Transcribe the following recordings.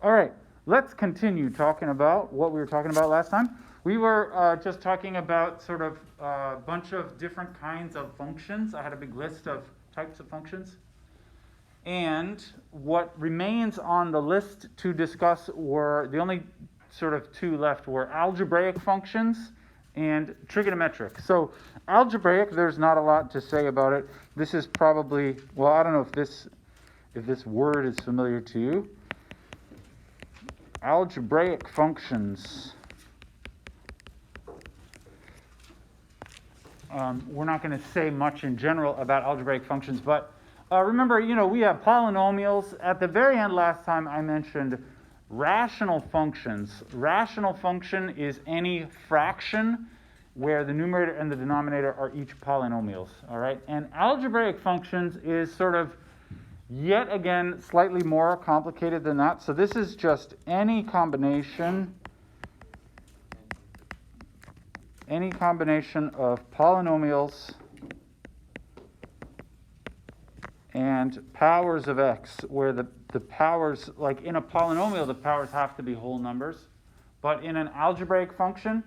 All right, let's continue talking about what we were talking about last time. We were just talking about sort of a bunch of different kinds of functions. I had a big list of types of functions. And what remains on the list to discuss were, the only sort of two left were algebraic functions and trigonometric. So algebraic, there's not a lot to say about it. This is probably, well, I don't know if this word is familiar to you. Algebraic functions. We're not going to say much in general about algebraic functions, but remember, we have polynomials. At the very end last time, I mentioned rational functions. Rational function is any fraction where the numerator and the denominator are each polynomials, all right? And algebraic functions is sort of, yet again, slightly more complicated than that. So this is just any combination of polynomials and powers of x, where the powers, like in a polynomial, the powers have to be whole numbers. But in an algebraic function,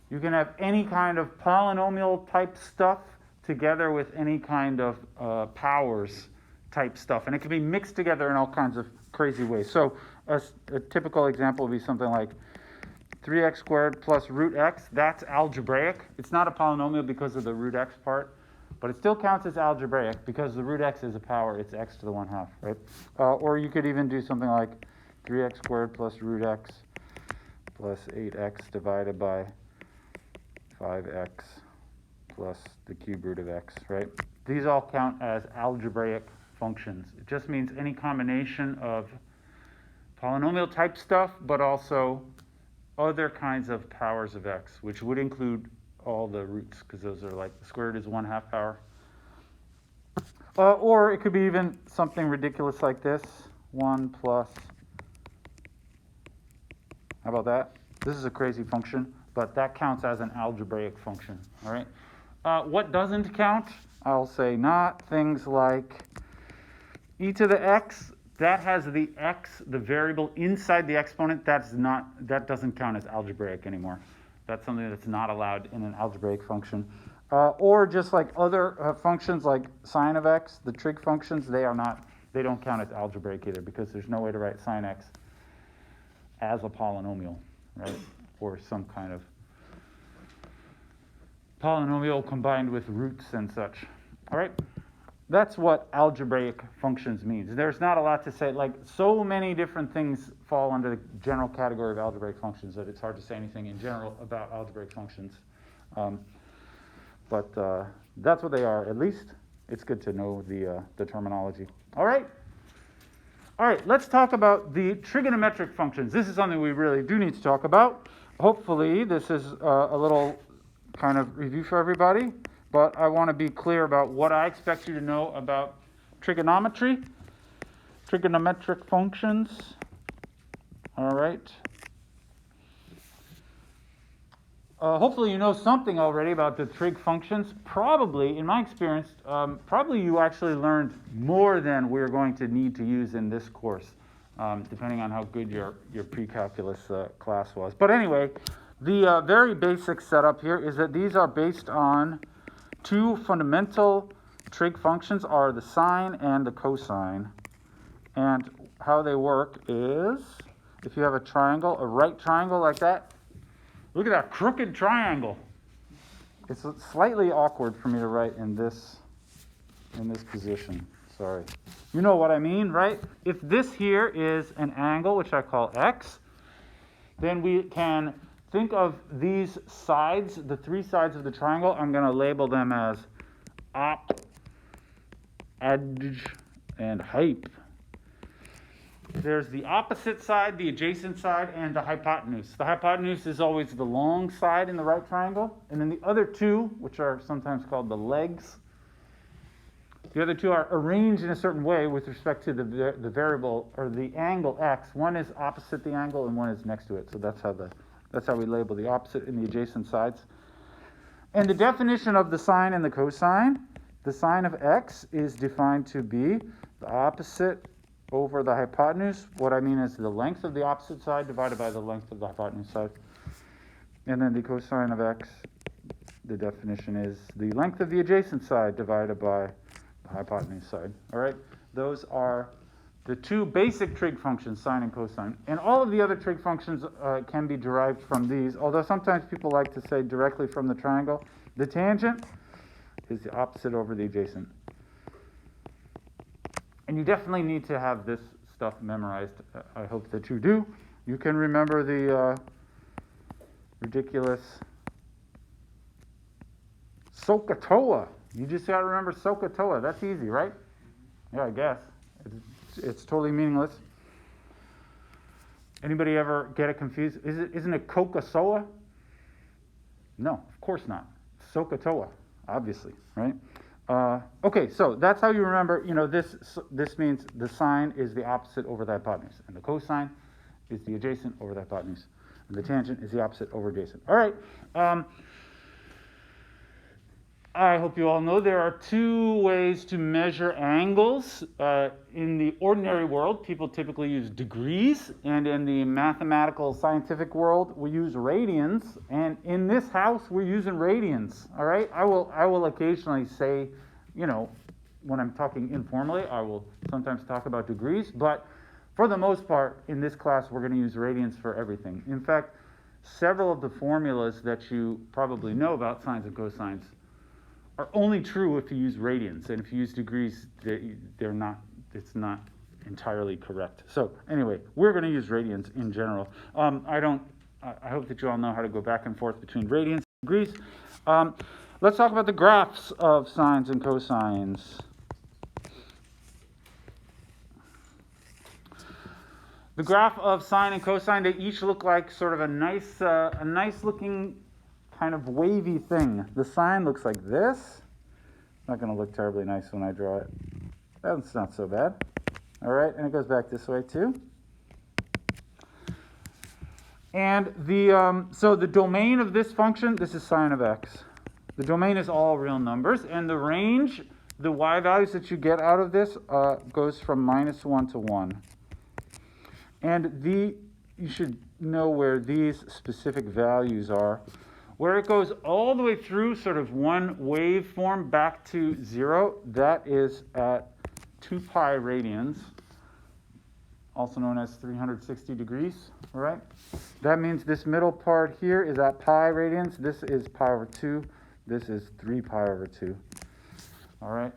you can have any kind of polynomial type stuff together with any kind of powers type stuff. And it can be mixed together in all kinds of crazy ways. So a typical example would be something like 3x squared plus root x. That's algebraic. It's not a polynomial because of the root x part, but it still counts as algebraic because the root x is a power. It's x to the 1/2, right? Or you could even do something like 3x squared plus root x plus 8x divided by 5x plus the cube root of x, right? These all count as algebraic functions. It just means any combination of polynomial type stuff, but also other kinds of powers of x, which would include all the roots, because those are like, the square root is 1/2 power. Or it could be even something ridiculous like this, 1 plus, how about that? This is a crazy function, but that counts as an algebraic function, all right? What doesn't count? I'll say not things like e to the x. That has the x, the variable inside the exponent. That doesn't count as algebraic anymore. That's something that's not allowed in an algebraic function. Or just like other functions like sine of x, the trig functions, they don't count as algebraic either because there's no way to write sine x as a polynomial, right? Or some kind of polynomial combined with roots and such. All right? That's what algebraic functions means. There's not a lot to say. Like, so many different things fall under the general category of algebraic functions that it's hard to say anything in general about algebraic functions. But that's what they are. At least it's good to know the terminology. All right, let's talk about the trigonometric functions. This is something we really do need to talk about. Hopefully, this is a little kind of review for everybody. But I want to be clear about what I expect you to know about trigonometry, trigonometric functions. All right. Hopefully you know something already about the trig functions. Probably, in my experience, probably you actually learned more than we're going to need to use in this course, depending on how good your pre-calculus class was. But anyway, the very basic setup here is that these are based on two fundamental trig functions are the sine and the cosine. And how they work is, if you have a triangle, a right triangle like that, look at that crooked triangle. It's slightly awkward for me to write in this position. Sorry. You know what I mean, right? If this here is an angle, which I call x, then we can think of these sides, the three sides of the triangle. I'm going to label them as op, edge, and hype. There's the opposite side, the adjacent side, and the hypotenuse. The hypotenuse is always the long side in the right triangle. And then the other two, which are sometimes called the legs, the other two are arranged in a certain way with respect to the variable, or the angle x. One is opposite the angle, and one is next to it. So that's how we label the opposite and the adjacent sides. And the definition of the sine and the cosine, the sine of x is defined to be the opposite over the hypotenuse. What I mean is the length of the opposite side divided by the length of the hypotenuse side. And then the cosine of x, the definition is the length of the adjacent side divided by the hypotenuse side. All right? Those are the two basic trig functions, sine and cosine. And all of the other trig functions can be derived from these, although sometimes people like to say directly from the triangle. The tangent is the opposite over the adjacent. And you definitely need to have this stuff memorized. I hope that you do. You can remember the ridiculous SOHCAHTOA. You just got to remember SOHCAHTOA. That's easy, right? Yeah, I guess. It's totally meaningless. Anybody ever get it confused? Isn't it Coca-Cola? No, of course not. SOHCAHTOA, obviously, right? Okay, so that's how you remember. This means the sine is the opposite over the hypotenuse, and the cosine is the adjacent over the hypotenuse, and the tangent is the opposite over adjacent. All right. I hope you all know there are two ways to measure angles. In the ordinary world, people typically use degrees, and in the mathematical scientific world, we use radians. And in this house, we're using radians. All right. I will occasionally say, when I'm talking informally, I will sometimes talk about degrees, but for the most part, in this class, we're going to use radians for everything. In fact, several of the formulas that you probably know about sines and cosines are only true if you use radians, and if you use degrees, they're not. It's not entirely correct. So anyway, we're going to use radians in general. I hope that you all know how to go back and forth between radians and degrees. Let's talk about the graphs of sines and cosines. The graph of sine and cosine, they each look like sort of a nice looking kind of wavy thing. The sine looks like this. It's not going to look terribly nice when I draw it. That's not so bad. All right, and it goes back this way too. And so the domain of this function, this is sine of x. The domain is all real numbers, and the range, the y values that you get out of this goes from -1 to 1. And you should know where these specific values are. Where it goes all the way through sort of one waveform back to 0, that is at 2 pi radians, also known as 360 degrees, all right? That means this middle part here is at pi radians. This is pi over 2. This is 3 pi over 2, all right?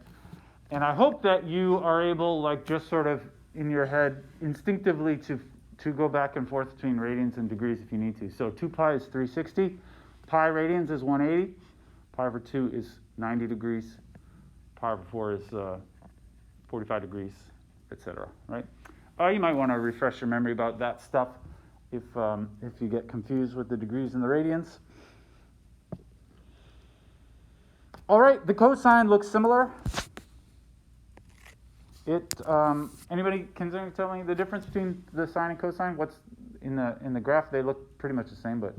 And I hope that you are able, like, just sort of in your head instinctively to go back and forth between radians and degrees if you need to. So 2 pi is 360. Pi radians is 180. Pi over 2 is 90 degrees. Pi over 4 is 45 degrees, etc. Right? You might want to refresh your memory about that stuff if you get confused with the degrees and the radians. All right, the cosine looks similar. Anybody can tell me the difference between the sine and cosine? What's in the graph? They look pretty much the same, but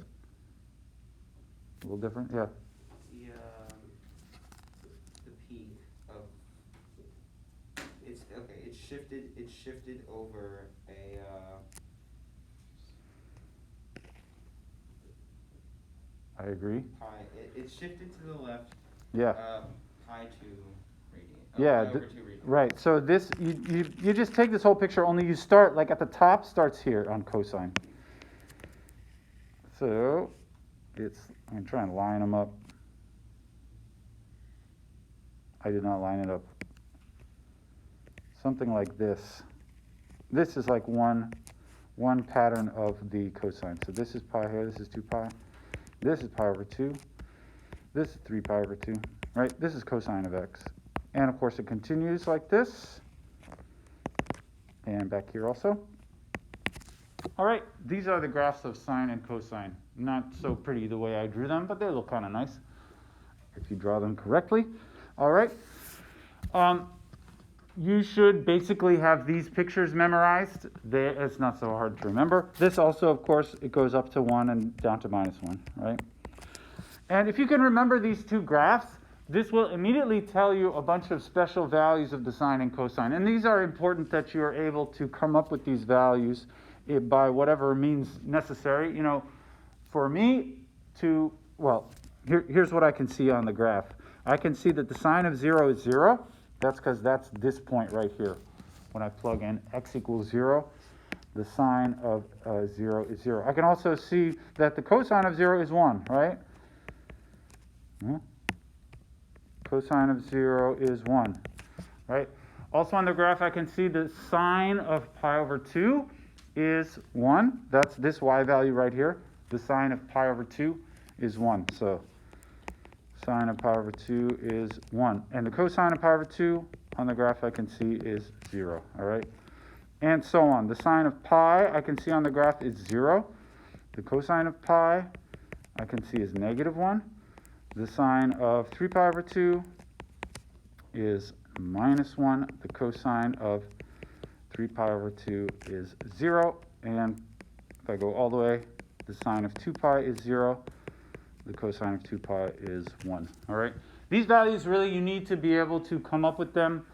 a little different, yeah. The peak of it's shifted over a I agree. pi. It's shifted to the left. Yeah. Pi 2 radian. Yeah. Pi over 2 radian. Right. So this you just take this whole picture. Only you start like at the top starts here on cosine. So I'm going to try and line them up. I did not line it up. Something like this. This is like one pattern of the cosine. So this is pi here. This is 2 pi. This is pi over 2. This is 3 pi over 2. Right? This is cosine of x. And of course it continues like this. And back here also. All right, these are the graphs of sine and cosine. Not so pretty the way I drew them, but they look kind of nice if you draw them correctly. All right. You should basically have these pictures memorized. It's not so hard to remember. This also, of course, it goes up to 1 and down to -1, right? And if you can remember these two graphs, this will immediately tell you a bunch of special values of the sine and cosine. And these are important that you are able to come up with these values by whatever means necessary. You know, for me to, well, here's what I can see on the graph. I can see that the sine of 0 is 0. That's because that's this point right here. When I plug in x equals 0, the sine of 0 is 0. I can also see that the cosine of 0 is 1, right? Cosine of 0 is 1, right? Also on the graph, I can see the sine of pi over 2 is 1. That's this y value right here. The sine of pi over 2 is 1. So sine of pi over 2 is 1. And the cosine of pi over 2 on the graph I can see is 0, all right? And so on. The sine of pi I can see on the graph is 0. The cosine of pi I can see is negative 1. The sine of 3 pi over 2 is minus 1. The cosine of 3 pi over 2 is 0. And if I go all the way, the sine of 2 pi is 0. The cosine of 2 pi is 1. All right? These values, really, you need to be able to come up with them.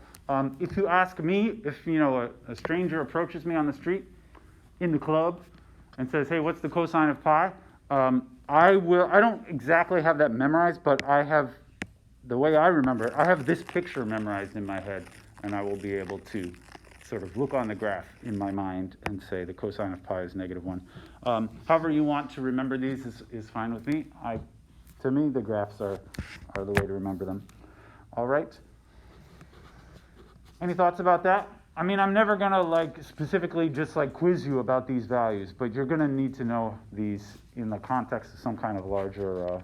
If you ask me, if you know a stranger approaches me on the street in the club and says, hey, what's the cosine of pi? I don't exactly have that memorized, but I have, the way I remember it, I have this picture memorized in my head, and I will be able to sort of look on the graph in my mind and say the cosine of pi is negative 1. However you want to remember these is fine with me. To me, the graphs are the way to remember them. All right. Any thoughts about that? I mean, I'm never going to specifically just quiz you about these values, but you're going to need to know these in the context of some kind of larger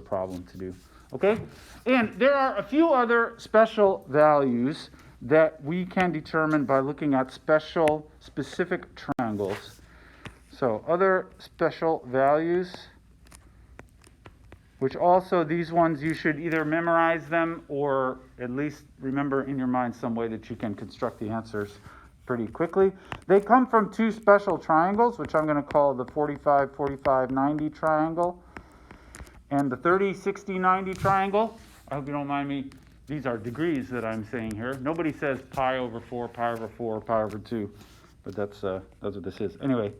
problem to do. Okay? And there are a few other special values that we can determine by looking at specific triangles. So other special values, which also these ones you should either memorize them or at least remember in your mind some way that you can construct the answers pretty quickly. They come from two special triangles, which I'm going to call the 45, 45, 90 triangle and the 30, 60, 90 triangle. I hope you don't mind me. These are degrees that I'm saying here. Nobody says pi over 4, pi over 4, pi over 2, but that's what this is. Anyway,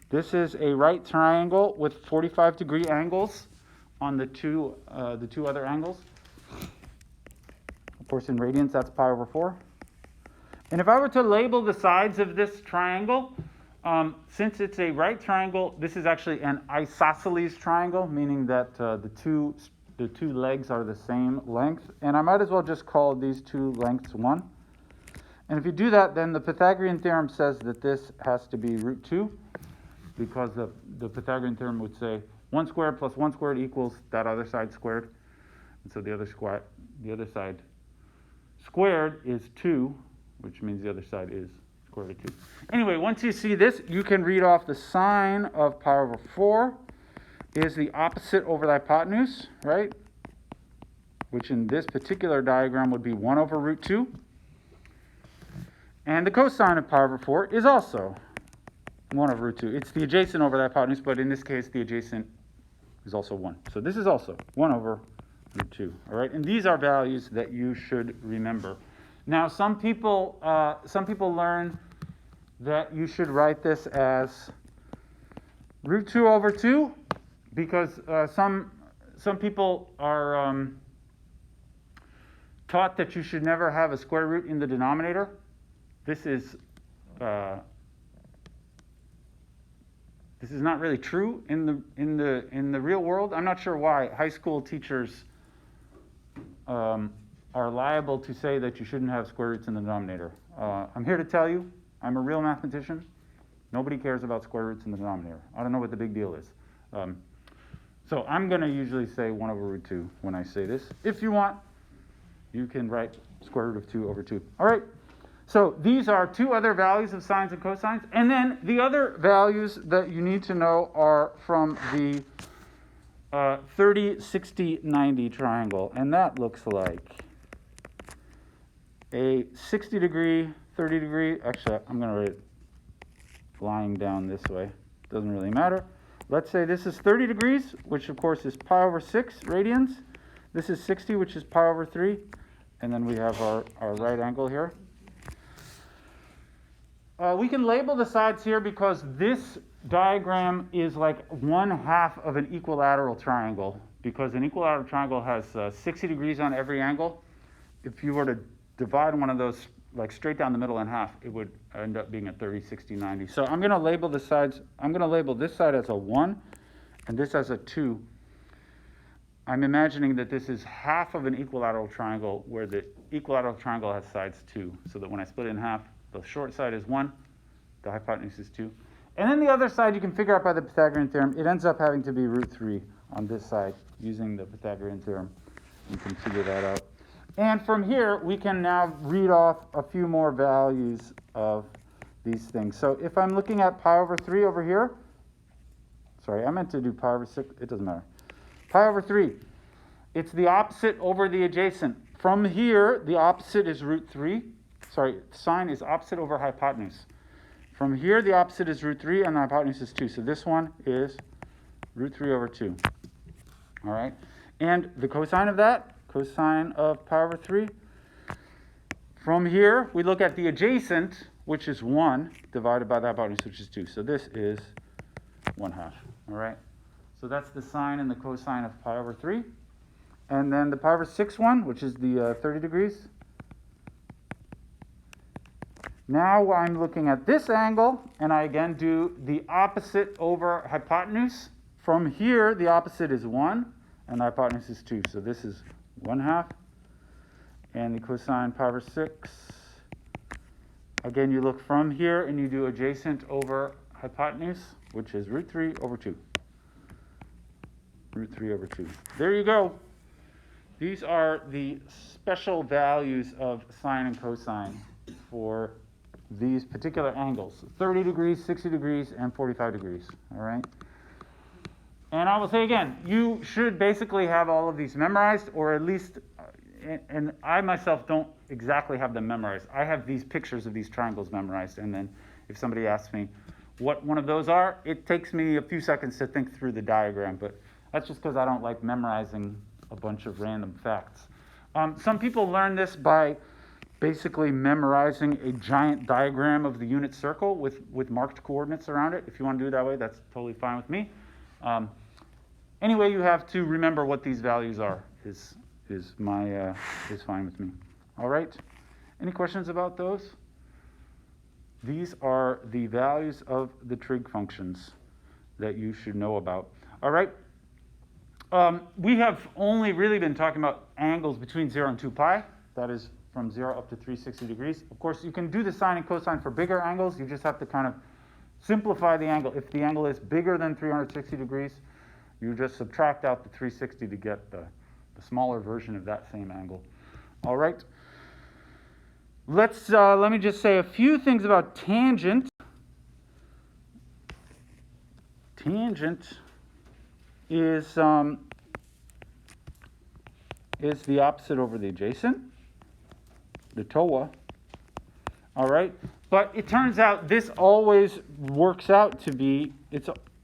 this is a right triangle with 45-degree angles on the two other angles. Of course, in radians, that's pi over 4. And if I were to label the sides of this triangle, since it's a right triangle, this is actually an isosceles triangle, meaning that the two legs are the same length. And I might as well just call these two lengths 1. And if you do that, then the Pythagorean theorem says that this has to be root 2, because the Pythagorean theorem would say 1 squared plus 1 squared equals that other side squared. And so the other side squared is 2, which means the other side is square root of 2. Anyway, once you see this, you can read off the sine of pi over 4 is the opposite over the hypotenuse, right? Which in this particular diagram would be 1 over root 2. And the cosine of pi over 4 is also 1 over root 2. It's the adjacent over the hypotenuse, but in this case, the adjacent is also 1. So this is also 1 over root 2. All right, and these are values that you should remember. Now, some people learn that you should write this as root 2 over 2, because some people are taught that you should never have a square root in the denominator. This is not really true in the real world. I'm not sure why high school teachers are liable to say that you shouldn't have square roots in the denominator. I'm here to tell you, I'm a real mathematician. Nobody cares about square roots in the denominator. I don't know what the big deal is. So I'm going to usually say 1 over root 2 when I say this. If you want, you can write square root of 2 over 2. All right. So these are two other values of sines and cosines. And then the other values that you need to know are from the 30, 60, 90 triangle. And that looks like a 60-degree, 30-degree. Actually, I'm going to write it lying down this way. Doesn't really matter. Let's say this is 30 degrees, which of course is pi over 6 radians. This is 60, which is pi over 3. And then we have our right angle here. We can label the sides here because this diagram is like 1/2 of an equilateral triangle, because an equilateral triangle has 60 degrees on every angle. If you were to divide one of those like straight down the middle in half, it would end up being a 30, 60, 90. So I'm going to label the sides. I'm going to label this side as a 1 and this as a 2. I'm imagining that this is half of an equilateral triangle where the equilateral triangle has sides 2, so that when I split it in half, the short side is 1, the hypotenuse is 2. And then the other side you can figure out by the Pythagorean theorem. It ends up having to be root 3 on this side using the Pythagorean theorem. You can figure that out. And from here, we can now read off a few more values of these things. So if I'm looking at pi over 3 over here, sorry, I meant to do pi over 6. It doesn't matter. Pi over 3. It's the opposite over the adjacent. From here, the opposite is root 3. Sorry, sine is opposite over hypotenuse. From here, the opposite is root 3, and the hypotenuse is 2. So this one is root 3 over 2. All right? And the cosine of that, cosine of pi over 3. From here, we look at the adjacent, which is 1, divided by the hypotenuse, which is 2. So this is 1/2. All right? So that's the sine and the cosine of pi over 3. And then the pi over 6 one, which is the 30 degrees. Now I'm looking at this angle, and I again do the opposite over hypotenuse. From here, the opposite is 1, and the hypotenuse is 2. So this is 1/2. And the cosine pi over 6. Again, you look from here, and you do adjacent over hypotenuse, which is root 3 over 2. Root 3 over 2. There you go. These are the special values of sine and cosine for these particular angles: 30 degrees, 60 degrees, and 45 degrees. All right? And I will say again, you should basically have all of these memorized, or at least, and I myself don't exactly have them memorized. I have these pictures of these triangles memorized, and then if somebody asks me what one of those are, it takes me a few seconds to think through the diagram, but that's just because I don't like memorizing a bunch of random facts. Some people learn this by basically memorizing a giant diagram of the unit circle with marked coordinates around it. If you want to do it that way, that's totally fine with me. Anyway, you have to remember what these values are is fine with me. All right? Any questions about those? These are the values of the trig functions that you should know about. All right? We have only really been talking about angles between 0 and 2 pi. That is from 0 up to 360 degrees. Of course, you can do the sine and cosine for bigger angles. You just have to kind of simplify the angle. If the angle is bigger than 360 degrees, you just subtract out the 360 to get the smaller version of that same angle. All right. Let me just say a few things about tangent. Tangent is the opposite over the adjacent, the TOA. All right, but it turns out this always works out to be,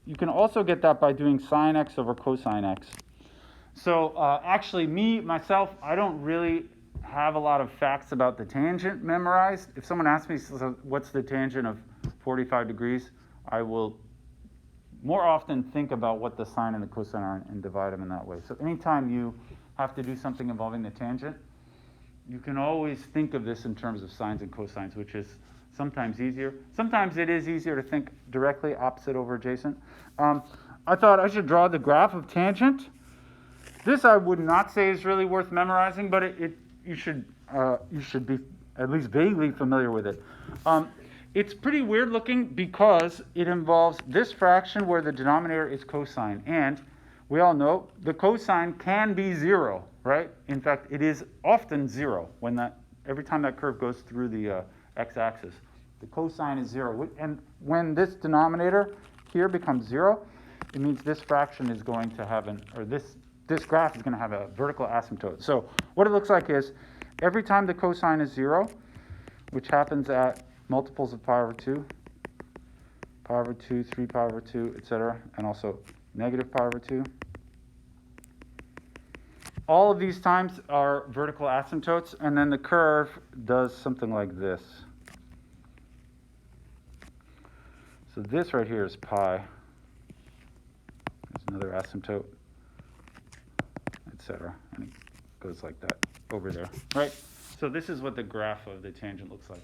you can also get that by doing sine x over cosine x. So actually, myself, I don't really have a lot of facts about the tangent memorized. If someone asks me, so what's the tangent of 45 degrees, I will more often think about what the sine and the cosine are and divide them in that way. So anytime you have to do something involving the tangent, you can always think of this in terms of sines and cosines, which is sometimes easier. Sometimes it is easier to think directly opposite over adjacent. I thought I should draw the graph of tangent. This I would not say is really worth memorizing, but you should be at least vaguely familiar with it. It's pretty weird looking because it involves this fraction where the denominator is cosine. And we all know the cosine can be 0, right? In fact, it is often 0 every time that curve goes through the x-axis. The cosine is 0. And when this denominator here becomes 0, it means this fraction is going to have this graph is going to have a vertical asymptote. So what it looks like is every time the cosine is 0, which happens at multiples of pi over 2, 3 pi over 2, etc., and also negative pi over 2. All of these times are vertical asymptotes, and then the curve does something like this. So this right here is pi. There's another asymptote, etc. And it goes like that over there, right? So this is what the graph of the tangent looks like.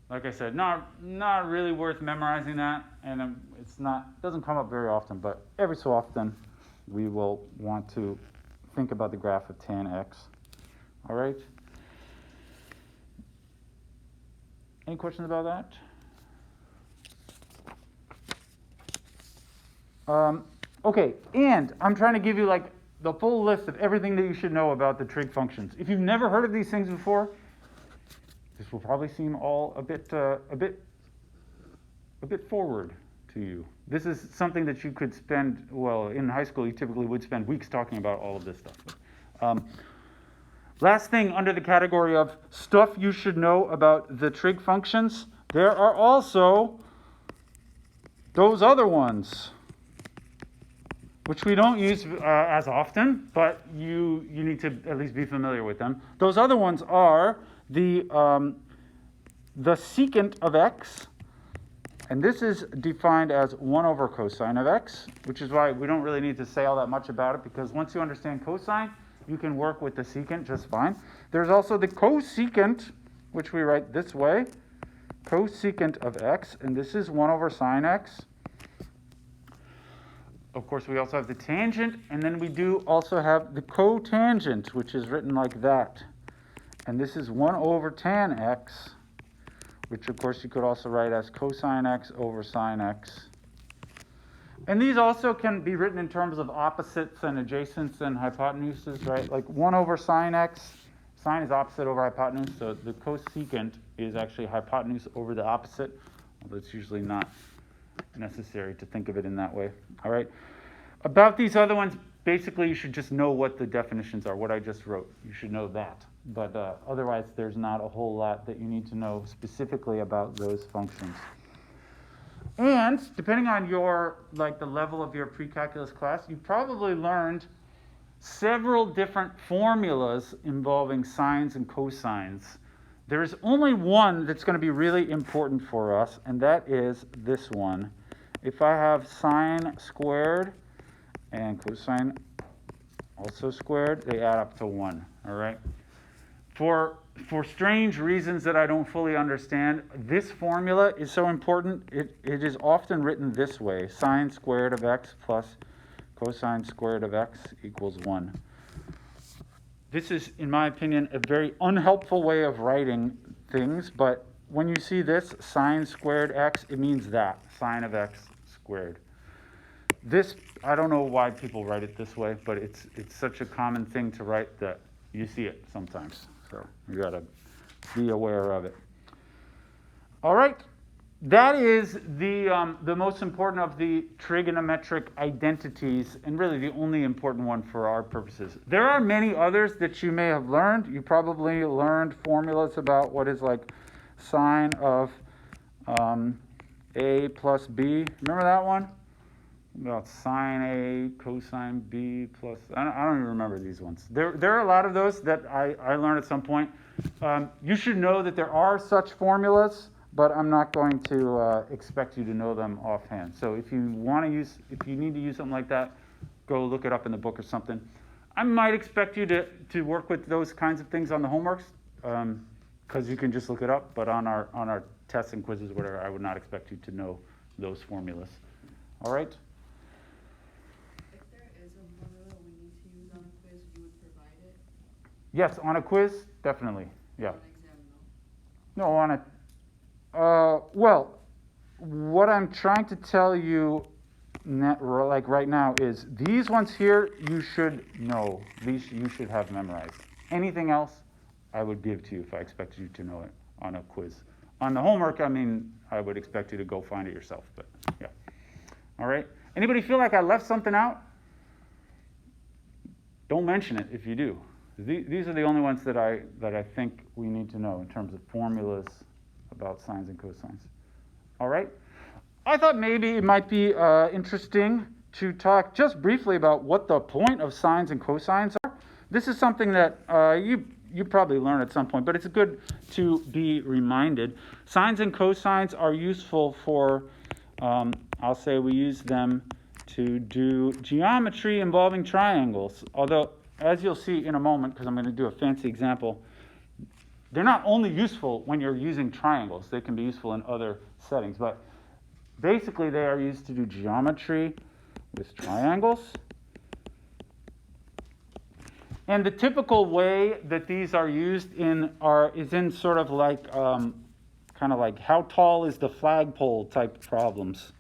Like I said, not really worth memorizing that, and doesn't come up very often, but every so often we will want to think about the graph of tan x. All right? Any questions about that? Okay, and I'm trying to give you like the full list of everything that you should know about the trig functions. If you've never heard of these things before, this will probably seem all a bit forward to you. This is something that you could spend, well, in high school you typically would spend weeks talking about all of this stuff. Last thing under the category of stuff you should know about the trig functions, there are also those other ones, which we don't use as often, but you need to at least be familiar with them. Those other ones are the secant of x, and this is defined as 1 over cosine of x, which is why we don't really need to say all that much about it, because once you understand cosine, you can work with the secant just fine. There's also the cosecant, which we write this way, cosecant of x, and this is 1 over sine x. Of course, we also have the tangent, and then we do also have the cotangent, which is written like that. And this is 1 over tan x, which of course you could also write as cosine x over sine x. And these also can be written in terms of opposites and adjacents and hypotenuses, right? Like 1 over sine x, sine is opposite over hypotenuse, so the cosecant is actually hypotenuse over the opposite, although it's usually not necessary to think of it in that way. All right. About these other ones, basically you should just know what the definitions are, what I just wrote. You should know that. But otherwise, there's not a whole lot that you need to know specifically about those functions. And depending on your, like the level of your pre-calculus class, you probably learned several different formulas involving sines and cosines. There's only one that's going to be really important for us, and that is this one. If I have sine squared and cosine also squared, they add up to 1, all right? For strange reasons that I don't fully understand, this formula is so important. It is often written this way: sine squared of x plus cosine squared of x equals 1. This is, in my opinion, a very unhelpful way of writing things, but when you see this, sine squared x, it means that, sine of x squared. This, I don't know why people write it this way, but it's such a common thing to write that you see it sometimes. So you got to be aware of it. All right. That is the most important of the trigonometric identities, and really the only important one for our purposes. There are many others that you may have learned. You probably learned formulas about what is like sine of A plus B. Remember that one? About sine A, cosine B plus... I don't even remember these ones. There are a lot of those that I learned at some point. You should know that there are such formulas, but I'm not going to expect you to know them offhand. So if you need to use something like that, go look it up in the book or something. I might expect you to work with those kinds of things on the homeworks, because you can just look it up. But on our tests and quizzes, whatever, I would not expect you to know those formulas. All right. If there is a formula we need to use on a quiz, you would provide it? Yes, on a quiz, definitely. Yeah. On an exam, No, on a... well, what I'm trying to tell you like right now is these ones here you should know. These you should have memorized. Anything else I would give to you if I expected you to know it on a quiz. On the homework, I mean, I would expect you to go find it yourself, but yeah. All right. Anybody feel like I left something out? Don't mention it if you do. These are the only ones that I think we need to know in terms of formulas about sines and cosines. All right? I thought maybe it might be interesting to talk just briefly about what the point of sines and cosines are, This is something that you probably learn at some point, but it's good to be reminded. Sines and cosines are useful for, I'll say we use them to do geometry involving triangles. Although, as you'll see in a moment, because I'm going to do a fancy example, they're not only useful when you're using triangles. They can be useful in other settings. But basically, they are used to do geometry with triangles. And the typical way that these are used is in sort of like, kind of like how tall is the flagpole type problems.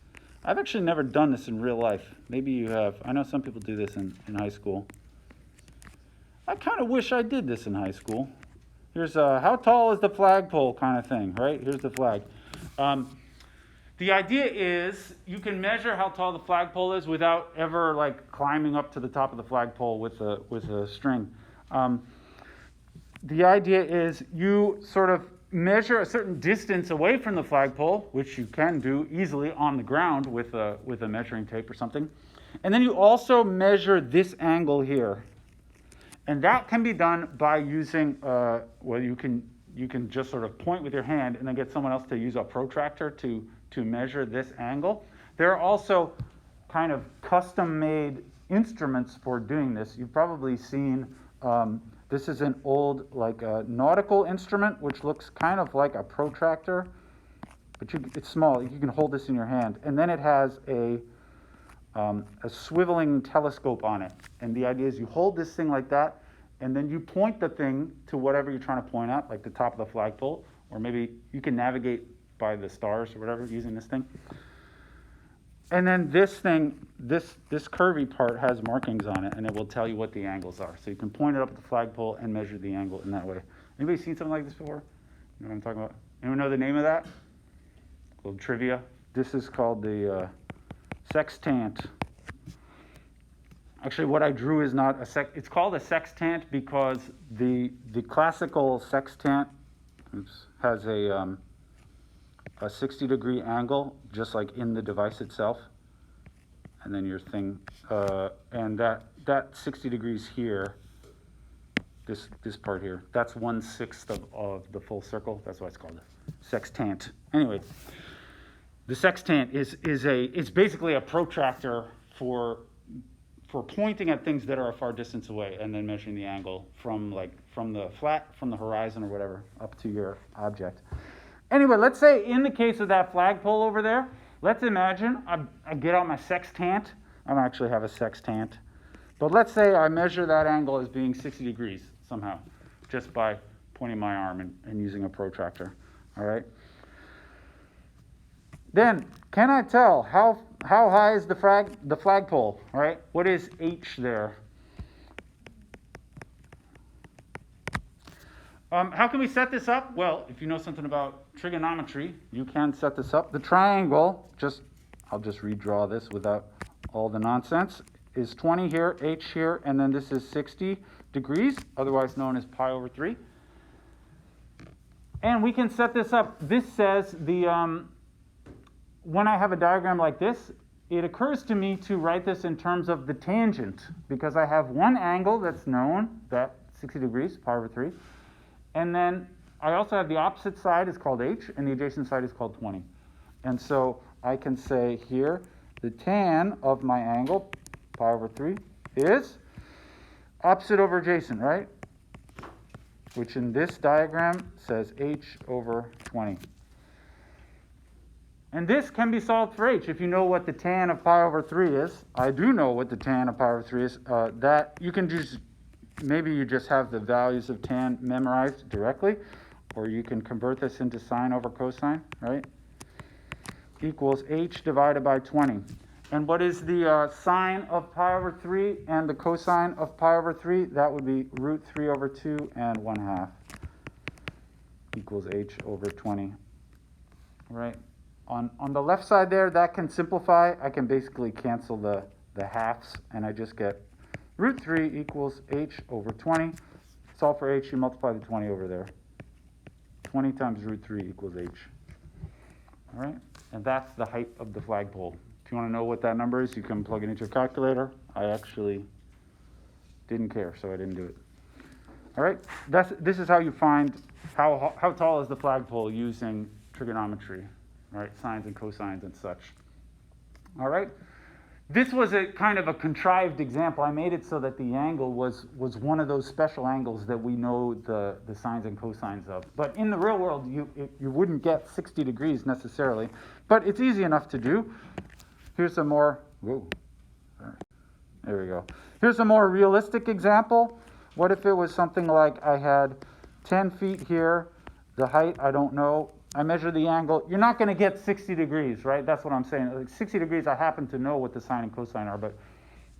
I've actually never done this in real life. Maybe you have. I know some people do this in high school. I kind of wish I did this in high school. Here's a how tall is the flagpole kind of thing, right? Here's the flag. The idea is you can measure how tall the flagpole is without ever like climbing up to the top of the flagpole with a string. The idea is you sort of measure a certain distance away from the flagpole, which you can do easily on the ground with a measuring tape or something. And then you also measure this angle here. And that can be done by using, you can just sort of point with your hand and then get someone else to use a protractor to measure this angle. There are also kind of custom-made instruments for doing this. You've probably seen, this is an old like a nautical instrument, which looks kind of like a protractor, but it's small. You can hold this in your hand. And then it has a swiveling telescope on it. And the idea is you hold this thing like that, and then you point the thing to whatever you're trying to point at, like the top of the flagpole, or maybe you can navigate by the stars or whatever using this thing. And then this thing, this curvy part has markings on it, and it will tell you what the angles are. So you can point it up at the flagpole and measure the angle in that way. Anybody seen something like this before? You know what I'm talking about? Anyone know the name of that? A little trivia. This is called the sextant. Actually, what I drew is not it's called a sextant because the classical sextant has a 60-degree angle, just like in the device itself. And then your thing, and that 60 degrees here, this part here, that's 1/6 of the full circle. That's why it's called a sextant. Anyway, the sextant is basically a protractor for pointing at things that are a far distance away and then measuring the angle from the horizon or whatever up to your object. Anyway, let's say in the case of that flagpole over there, let's imagine I get out my sextant. I don't actually have a sextant. But let's say I measure that angle as being 60 degrees somehow, just by pointing my arm and using a protractor. All right? Then, can I tell how high is the flagpole? All right? What is h there? How can we set this up? Well, if you know something about trigonometry, you can set this up. The triangle, I'll just redraw this without all the nonsense, is 20 here, h here, and then this is 60 degrees, otherwise known as pi over 3. And we can set this up. This says when I have a diagram like this, it occurs to me to write this in terms of the tangent, because I have one angle that's known, that 60 degrees, pi over 3. And then I also have the opposite side is called h, and the adjacent side is called 20. And so I can say here, the tan of my angle, pi over 3, is opposite over adjacent, right? Which in this diagram says h over 20. And this can be solved for h if you know what the tan of pi over 3 is. I do know what the tan of pi over 3 is. That you can just, maybe you just have the values of tan memorized directly, or you can convert this into sine over cosine, right? Equals h divided by 20. And what is the sine of pi over 3 and the cosine of pi over 3? That would be root 3 over 2 and 1/2 equals h over 20. All right. On the left side there, that can simplify. I can basically cancel the halves, and I just get root 3 equals h over 20. Solve for h, you multiply the 20 over there. 20 times root 3 equals h. All right? And that's the height of the flagpole. If you want to know what that number is, you can plug it into your calculator. I actually Didn't care, so I didn't do it. All right, this is how you find how tall is the flagpole using trigonometry, all right, sines and cosines and such. All right, this was a kind of a contrived example. I made it so that the angle was one of those special angles that we know the sines and cosines of. But in the real world, you wouldn't get 60 degrees necessarily, but it's easy enough to do. Here's a more, there we go. Here's a more realistic example. What if it was something like I had 10 feet here, the height, I don't know. I measure the angle. You're not going to get 60 degrees, right? That's what I'm saying. Like 60 degrees, I happen to know what the sine and cosine are, but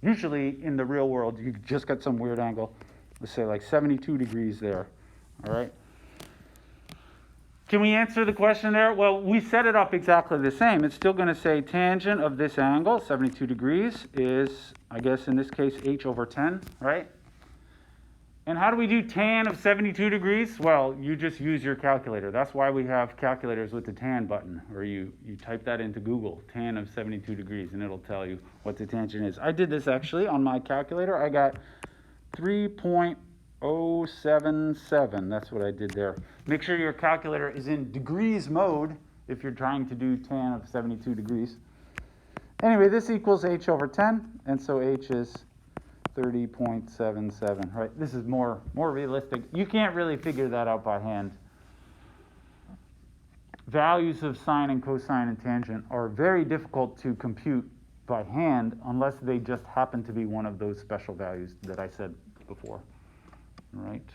usually in the real world, you just get some weird angle. Let's say like 72 degrees there, all right? Can we answer the question there? Well, we set it up exactly the same. It's still going to say tangent of this angle, 72 degrees, is, I guess in this case, h over 10, right? And how do we do tan of 72 degrees? Well, you just use your calculator. That's why we have calculators with the tan button, or you type that into Google, tan of 72 degrees, and it'll tell you what the tangent is. I did this actually on my calculator. I got 3.077. That's what I did there. Make sure your calculator is in degrees mode if you're trying to do tan of 72 degrees. Anyway, this equals h over 10, and so h is 30.77, right? This is more realistic. You can't really figure that out by hand. Values of sine and cosine and tangent are very difficult to compute by hand unless they just happen to be one of those special values that I said before, right?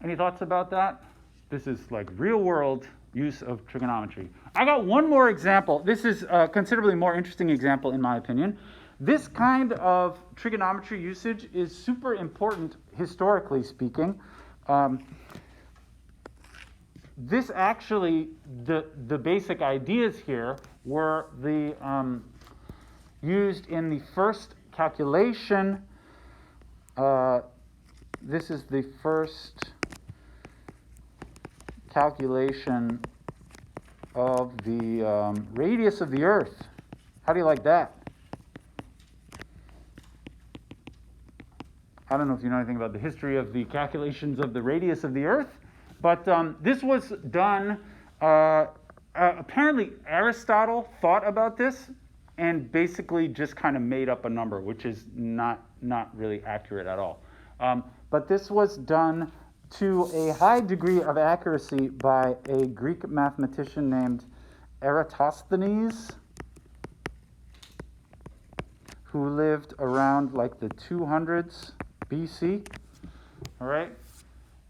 Any thoughts about that? This is like real world use of trigonometry. I got one more example. This is a considerably more interesting example in my opinion. This kind of trigonometry usage is super important historically speaking. This actually, the basic ideas here were used in the first calculation. This is the first calculation of the radius of the Earth. How do you like that? I don't know if you know anything about the history of the calculations of the radius of the Earth, but this was done, apparently Aristotle thought about this and basically just kind of made up a number, which is not really accurate at all. But this was done to a high degree of accuracy by a Greek mathematician named Eratosthenes, who lived around like the 200s BC. All right.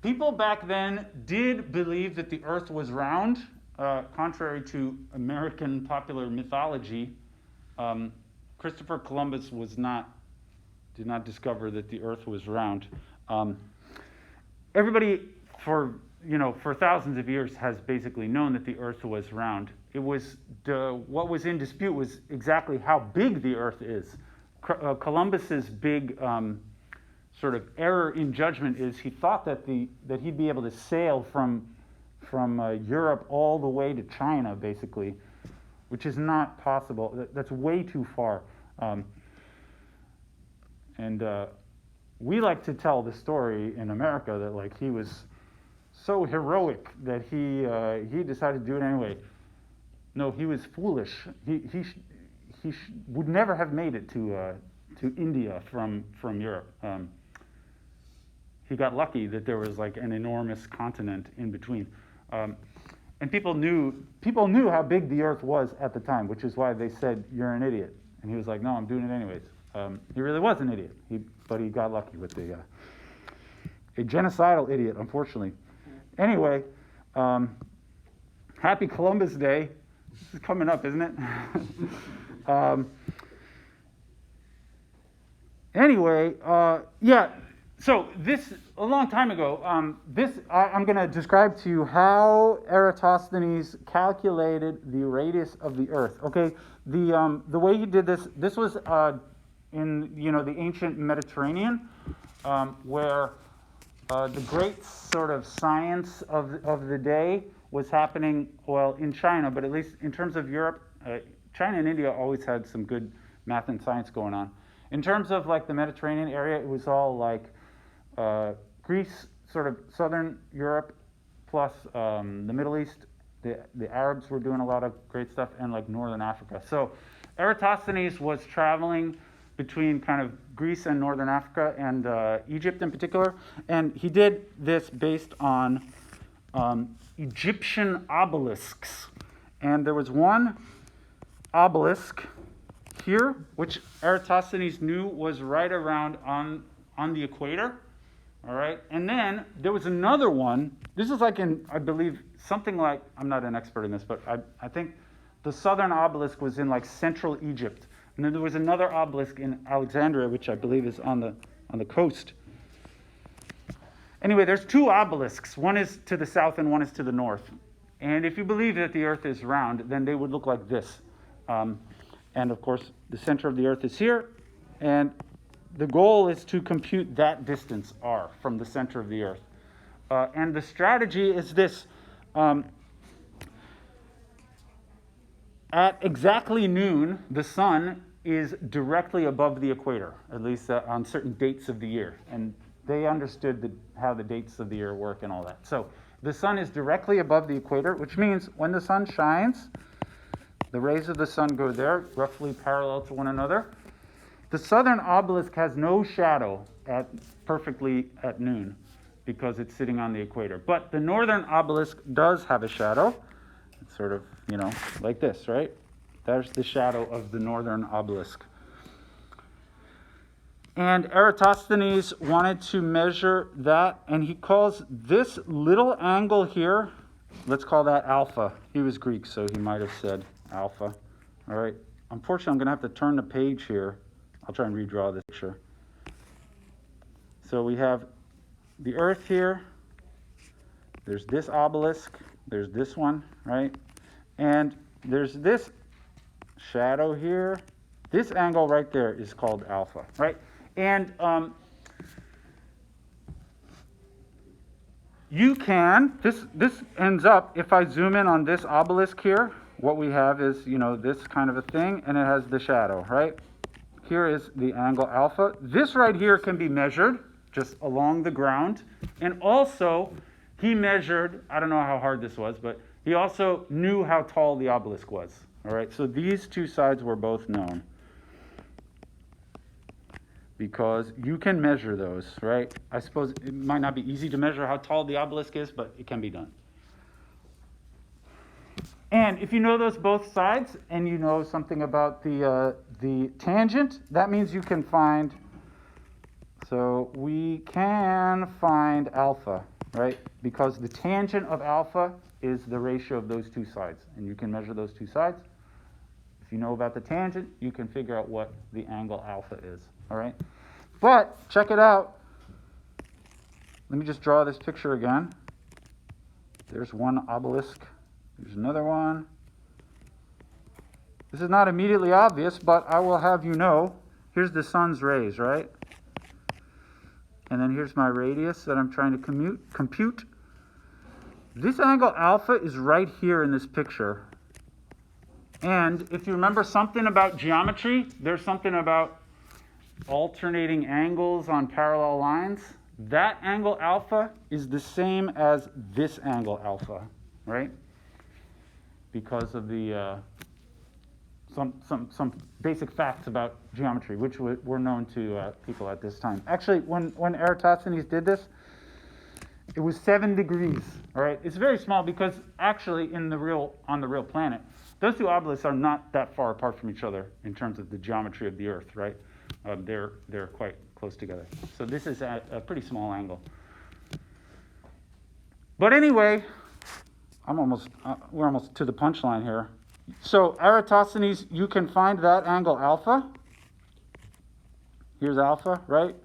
People back then did believe that the Earth was round, contrary to American popular mythology. Christopher Columbus did not discover that the Earth was round. Everybody for thousands of years has basically known that the Earth was round. It was what was in dispute was exactly how big the Earth is. Columbus's big sort of error in judgment is he thought that he'd be able to sail from Europe all the way to China, basically, which is not possible. That's way too far. And we like to tell the story in America that like he was so heroic that he decided to do it anyway. No, he was foolish. He would never have made it to India from Europe. He got lucky that there was like an enormous continent in between, and people knew how big the Earth was at the time, which is why they said you're an idiot. And he was like, no, I'm doing it anyways. He really was an idiot, but he got lucky with a genocidal idiot, unfortunately. Anyway, happy Columbus Day. This is coming up, isn't it? Anyway, yeah. So this, a long time ago, I'm going to describe to you how Eratosthenes calculated the radius of the Earth. Okay, the way he did this was in the ancient Mediterranean, where the great sort of science of the day was happening, well, in China, but at least in terms of Europe, China and India always had some good math and science going on. In terms of like the Mediterranean area, it was all like Greece, sort of southern Europe, plus the Middle East. The Arabs were doing a lot of great stuff, and like northern Africa. So Eratosthenes was traveling between kind of Greece and northern Africa and Egypt in particular, and he did this based on Egyptian obelisks. And there was one obelisk here, which Eratosthenes knew was right around on the equator. All right, and then there was another one. This is like in, I believe, something like, I'm not an expert in this, but I think the southern obelisk was in like central Egypt. And then there was another obelisk in Alexandria, which I believe is on the coast. Anyway, there's two obelisks. One is to the south and one is to the north. And if you believe that the earth is round, then they would look like this. And of course, the center of the earth is here. And the goal is to compute that distance, r, from the center of the earth. And the strategy is this. At exactly noon, the sun is directly above the equator, at least on certain dates of the year. And they understood how the dates of the year work and all that. So the sun is directly above the equator, which means when the sun shines, the rays of the sun go there, roughly parallel to one another. The southern obelisk has no shadow perfectly at noon because it's sitting on the equator. But the northern obelisk does have a shadow. It's sort of, like this, right? There's the shadow of the northern obelisk. And Eratosthenes wanted to measure that, and he calls this little angle here, let's call that alpha. He was Greek, so he might have said alpha. All right. Unfortunately, I'm going to have to turn the page here. I'll try and redraw this picture. So we have the earth here. There's this obelisk. There's this one, right? And there's this shadow here. This angle right there is called alpha, right? And you can, this ends up, if I zoom in on this obelisk here, what we have is, this kind of a thing, and it has the shadow, right? Here is the angle alpha. This right here can be measured just along the ground. And also, he measured, I don't know how hard this was, but he also knew how tall the obelisk was. All right, so these two sides were both known. Because you can measure those, right? I suppose it might not be easy to measure how tall the obelisk is, but it can be done. And if you know those both sides, and you know something about the tangent, that means you can find, so we can find alpha, right? Because the tangent of alpha is the ratio of those two sides, and you can measure those two sides. If you know about the tangent, you can figure out what the angle alpha is, all right? But check it out. Let me just draw this picture again. There's one obelisk. There's another one. This is not immediately obvious, but I will have you know, here's the sun's rays, right? And then here's my radius that I'm trying to compute. This angle alpha is right here in this picture. And if you remember something about geometry, there's something about alternating angles on parallel lines. That angle alpha is the same as this angle alpha, right? Because of the some basic facts about geometry, which were known to people at this time. Actually, when Eratosthenes did this, it was 7 degrees. All right, it's very small because actually on the real planet, those two obelisks are not that far apart from each other in terms of the geometry of the Earth, right? They're quite close together. So this is at a pretty small angle. But anyway, we're almost to the punchline here. So Eratosthenes, you can find that angle alpha. Here's alpha, right?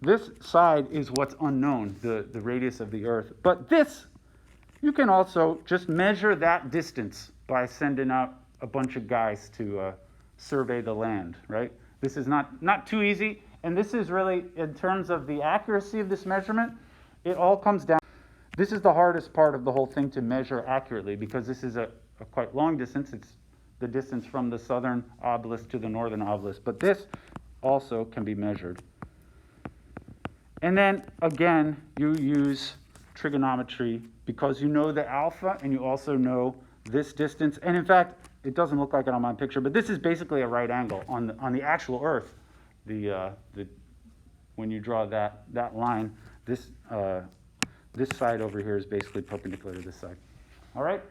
This side is what's unknown, the radius of the Earth. But this, you can also just measure that distance by sending out a bunch of guys to survey the land, right? This is not too easy. And this is really, in terms of the accuracy of this measurement, it all comes down. This is the hardest part of the whole thing to measure accurately because this is a quite long distance. It's the distance from the southern obelisk to the northern obelisk. But this, also can be measured. And then, again, you use trigonometry because you know the alpha and you also know this distance. And in fact, it doesn't look like it on my picture, but this is basically a right angle on the actual Earth. When you draw that line, this side over here is basically perpendicular to this side. All right?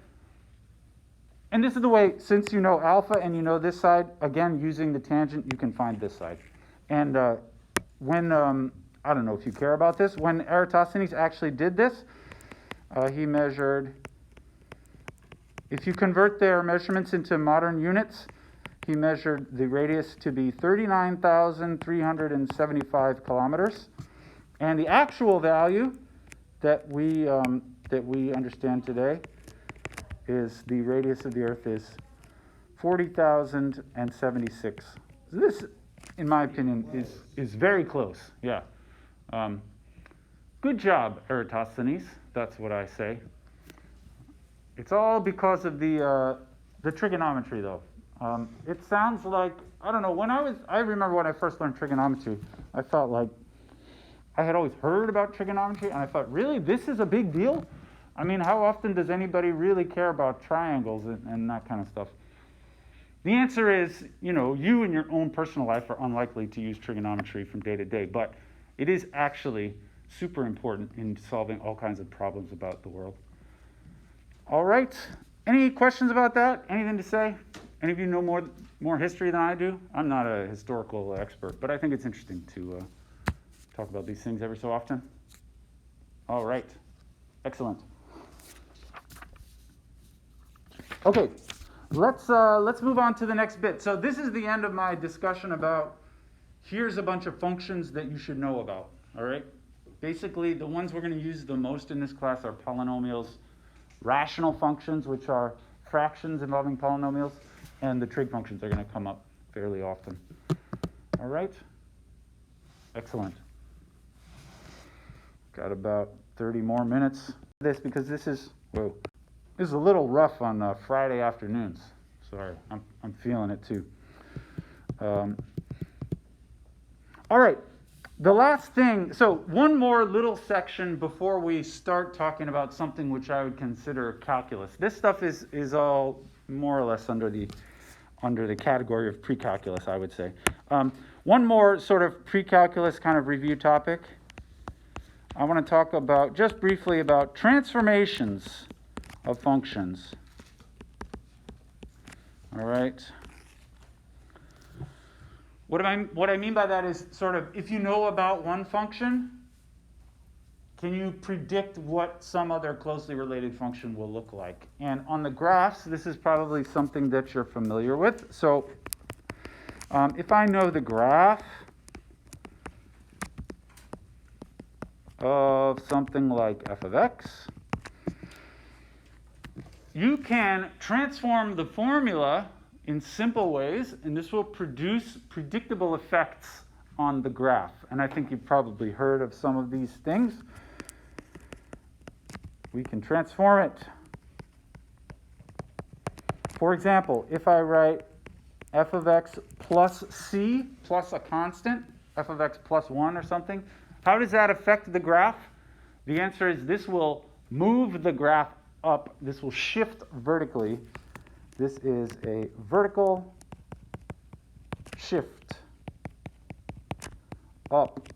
And this is the way, since you know alpha and you know this side, again, using the tangent, you can find this side. And when, I don't know if you care about this, when Eratosthenes actually did this, he measured, if you convert their measurements into modern units, he measured the radius to be 39,375 kilometers. And the actual value that we understand today is the radius of the Earth is 40,076. This, in my opinion, is very close. Yeah. Good job, Eratosthenes. That's what I say. It's all because of the trigonometry, though. It sounds like, I don't know, I remember when I first learned trigonometry, I felt like I had always heard about trigonometry, and I thought, really, this is a big deal? I mean, how often does anybody really care about triangles and that kind of stuff? The answer is, you in your own personal life are unlikely to use trigonometry from day to day, but it is actually super important in solving all kinds of problems about the world. All right. Any questions about that? Anything to say? Any of you know more history than I do? I'm not a historical expert, but I think it's interesting to talk about these things every so often. All right. Excellent. Okay. Let's move on to the next bit. So this is the end of my discussion about here's a bunch of functions that you should know about. All right. Basically, the ones we're going to use the most in this class are polynomials, rational functions, which are fractions involving polynomials, and the trig functions are going to come up fairly often. All right? Excellent. Got about 30 more minutes for this because this is a little rough on Friday afternoons. Sorry, I'm feeling it too. All right. The last thing, so one more little section before we start talking about something which I would consider calculus. This stuff is all more or less under the category of pre-calculus, I would say. One more sort of pre-calculus kind of review topic. I want to talk about, just briefly, about transformations of functions. All right. What I mean by that is sort of, if you know about one function, can you predict what some other closely related function will look like? And on the graphs, this is probably something that you're familiar with. So if I know the graph of something like f of x, you can transform the formula in simple ways, and this will produce predictable effects on the graph. And I think you've probably heard of some of these things. We can transform it. For example, if I write f of x plus c plus a constant, f of x plus 1 or something, how does that affect the graph? The answer is this will move the graph up. This will shift vertically. This is a vertical shift up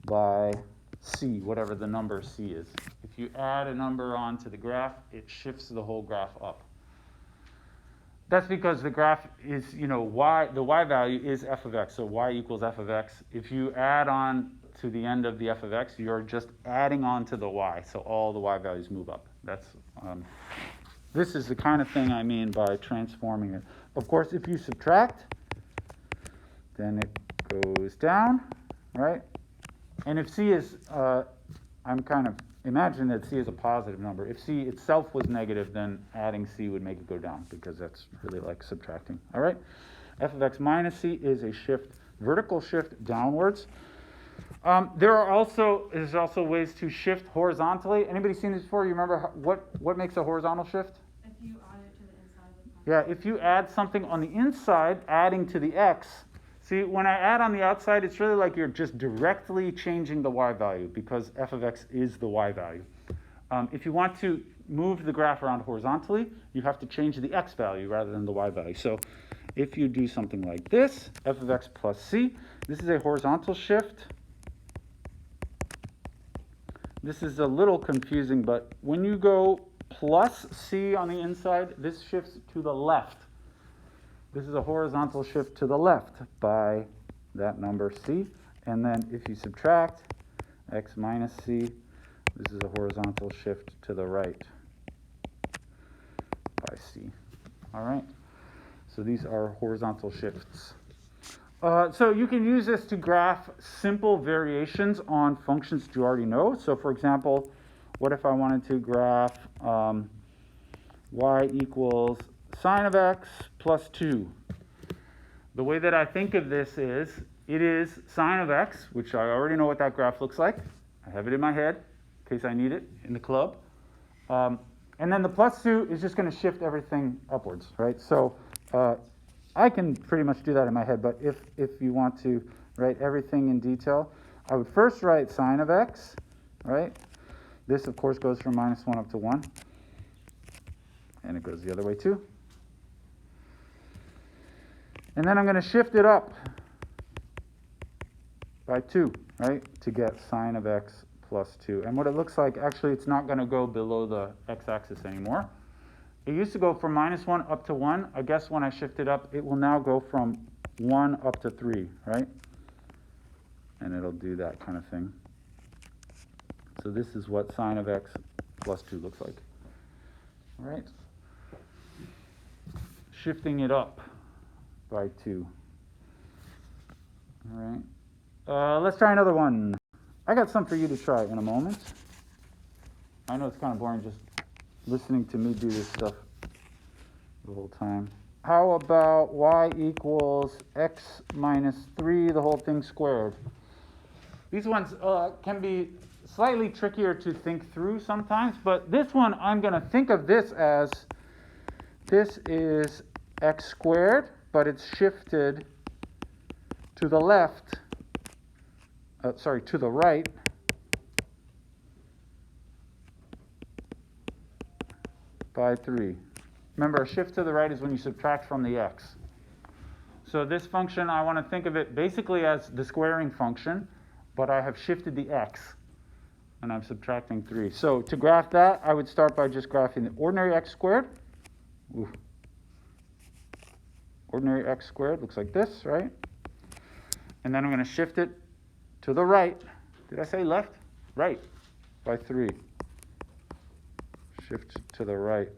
by c, whatever the number c is. If you add a number onto the graph, it shifts the whole graph up. That's because the graph is, y, the y value is f of x, so y equals f of x. If you add on to the end of the f of x, you're just adding on to the y, so all the y values move up. This is the kind of thing I mean by transforming it. Of course, if you subtract, then it goes down, right? And if c is, I'm kind of imagine that c is a positive number. If c itself was negative, then adding c would make it go down because that's really like subtracting. All right? F of x minus c is a shift, vertical shift downwards. There's also ways to shift horizontally. Anybody seen this before? You remember what makes a horizontal shift? If you add it to the inside of the function. Yeah, if you add something on the inside, adding to the x, See, when I add on the outside, it's really like you're just directly changing the y value because f of x is the y value. If you want to move the graph around horizontally, you have to change the x value rather than the y value. So if you do something like this, f of x plus c, this is a horizontal shift. This is a little confusing, but when you go plus c on the inside, this shifts to the left. This is a horizontal shift to the left by that number c. And then if you subtract x minus c, this is a horizontal shift to the right by c. All right? So these are horizontal shifts. So you can use this to graph simple variations on functions that you already know. So for example, what if I wanted to graph y equals sine of x plus 2? The way that I think of this is, it is sine of x, which I already know what that graph looks like. I have it in my head in case I need it in the club. And then the plus 2 is just going to shift everything upwards, right? So I can pretty much do that in my head, but if you want to write everything in detail, I would first write sine of x, right? This, of course, goes from minus 1 up to 1. And it goes the other way, too. And then I'm going to shift it up by 2, right, to get sine of x plus 2. And what it looks like, actually, it's not going to go below the x-axis anymore. It used to go from minus 1 up to 1. I guess when I shift it up, it will now go from 1 up to 3, right? And it'll do that kind of thing. So this is what sine of x plus 2 looks like. All right? Shifting it up by 2. All right. Let's try another one. I got some for you to try in a moment. I know it's kind of boring just listening to me do this stuff the whole time. How about y equals x minus 3, the whole thing squared? These ones can be slightly trickier to think through sometimes, but this one, I'm going to think of this as, this is x squared, but it's shifted to the left, to the right, by 3. Remember, a shift to the right is when you subtract from the x. So this function, I want to think of it basically as the squaring function, but I have shifted the x, and I'm subtracting 3. So to graph that, I would start by just graphing the ordinary x squared. Ooh. Ordinary x squared looks like this, right? And then I'm going to shift it to the right. Did I say left? Right, by 3. Shift to the right.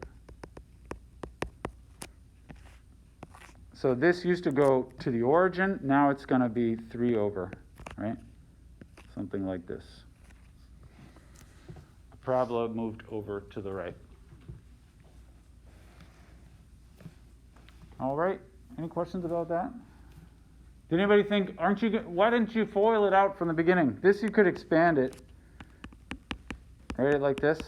So this used to go to the origin. Now it's going to be 3 over, right? Something like this. The parabola moved over to the right. All right. Any questions about that? Did anybody think, why didn't you FOIL it out from the beginning? This, you could expand it. Write it like this.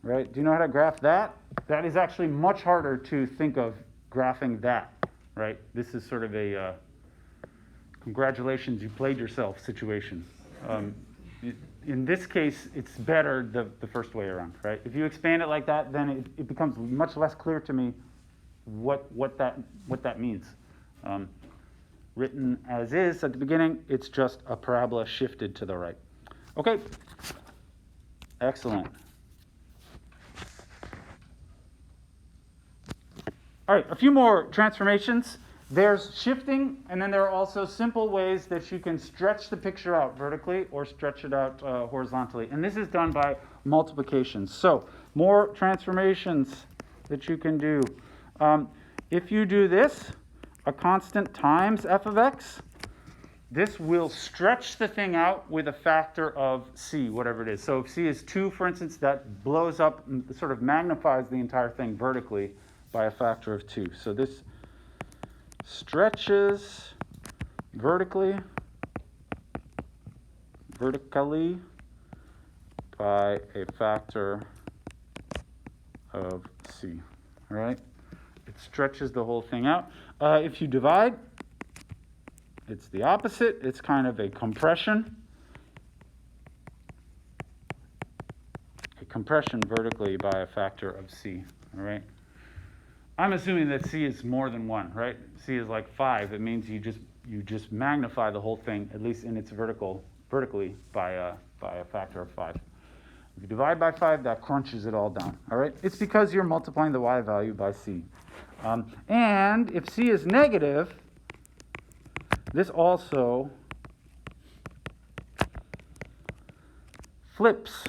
Right? Do you know how to graph that? That is actually much harder to think of graphing that, right? This is sort of a congratulations, you played yourself situation. In this case, it's better the first way around, right? If you expand it like that, then it becomes much less clear to me what that means. Written as is at the beginning, it's just a parabola shifted to the right. Okay, excellent. All right, a few more transformations. There's shifting, and then there are also simple ways that you can stretch the picture out vertically or stretch it out horizontally. And this is done by multiplication. So more transformations that you can do. If you do this, a constant times f of x, this will stretch the thing out with a factor of c, whatever it is. So if c is 2, for instance, that blows up, sort of magnifies the entire thing vertically by a factor of 2. So this stretches vertically by a factor of c. All right? It stretches the whole thing out. If you divide, it's the opposite. It's kind of a compression. A compression vertically by a factor of c. All right? I'm assuming that c is more than 1, right? C is like 5. It means you just magnify the whole thing, at least in its vertically by a factor of 5. If you divide by 5, that crunches it all down. All right? It's because you're multiplying the y value by c. And if c is negative, this also flips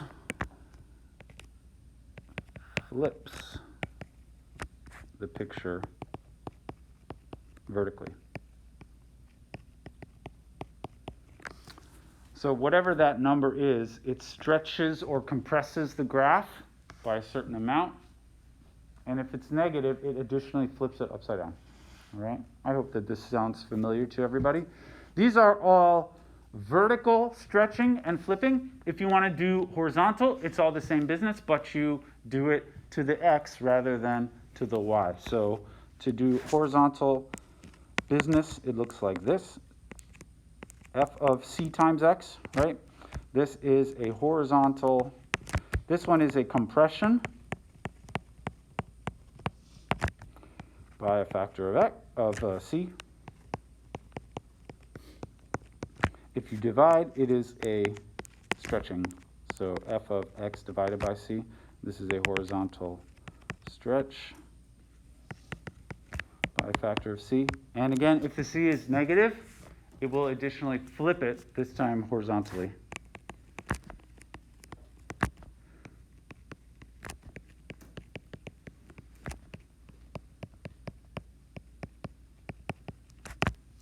the picture vertically. So whatever that number is, it stretches or compresses the graph by a certain amount. And if it's negative, it additionally flips it upside down. All right? I hope that this sounds familiar to everybody. These are all vertical stretching and flipping. If you want to do horizontal, it's all the same business, but you do it to the x rather than to the y. So to do horizontal business, it looks like this. F of c times x, right? This is a horizontal. This one is a compression by a factor of c. If you divide, it is a stretching. So f of x divided by c. This is a horizontal stretch by a factor of c. And again, if the c is negative, it will additionally flip it, this time horizontally.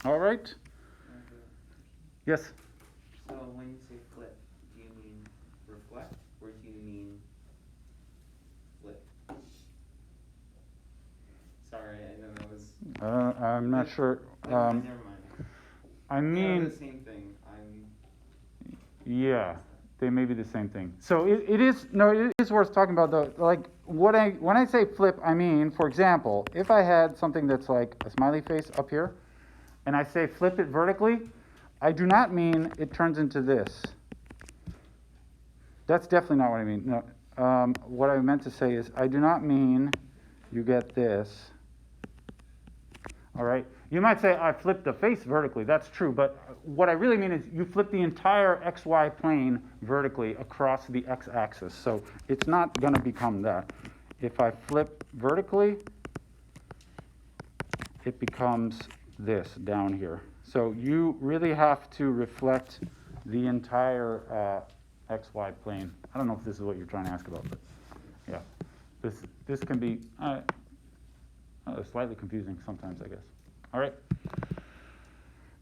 All right? Yes? So when you say flip, do you mean reflect or do you mean flip? Sorry, I know that was. I'm not sure. Never mind. I mean, the same thing. yeah, they may be the same thing. So it is worth talking about though. Like when I say flip, I mean, for example, if I had something that's like a smiley face up here, and I say flip it vertically, I do not mean it turns into this. That's definitely not what I mean. No, what I meant to say is I do not mean you get this. All right. You might say I flipped the face vertically. That's true. But what I really mean is you flip the entire xy plane vertically across the x-axis. So it's not going to become that. If I flip vertically, it becomes this down here. So you really have to reflect the entire xy plane. I don't know if this is what you're trying to ask about, but yeah. This can be slightly confusing sometimes, I guess. All right.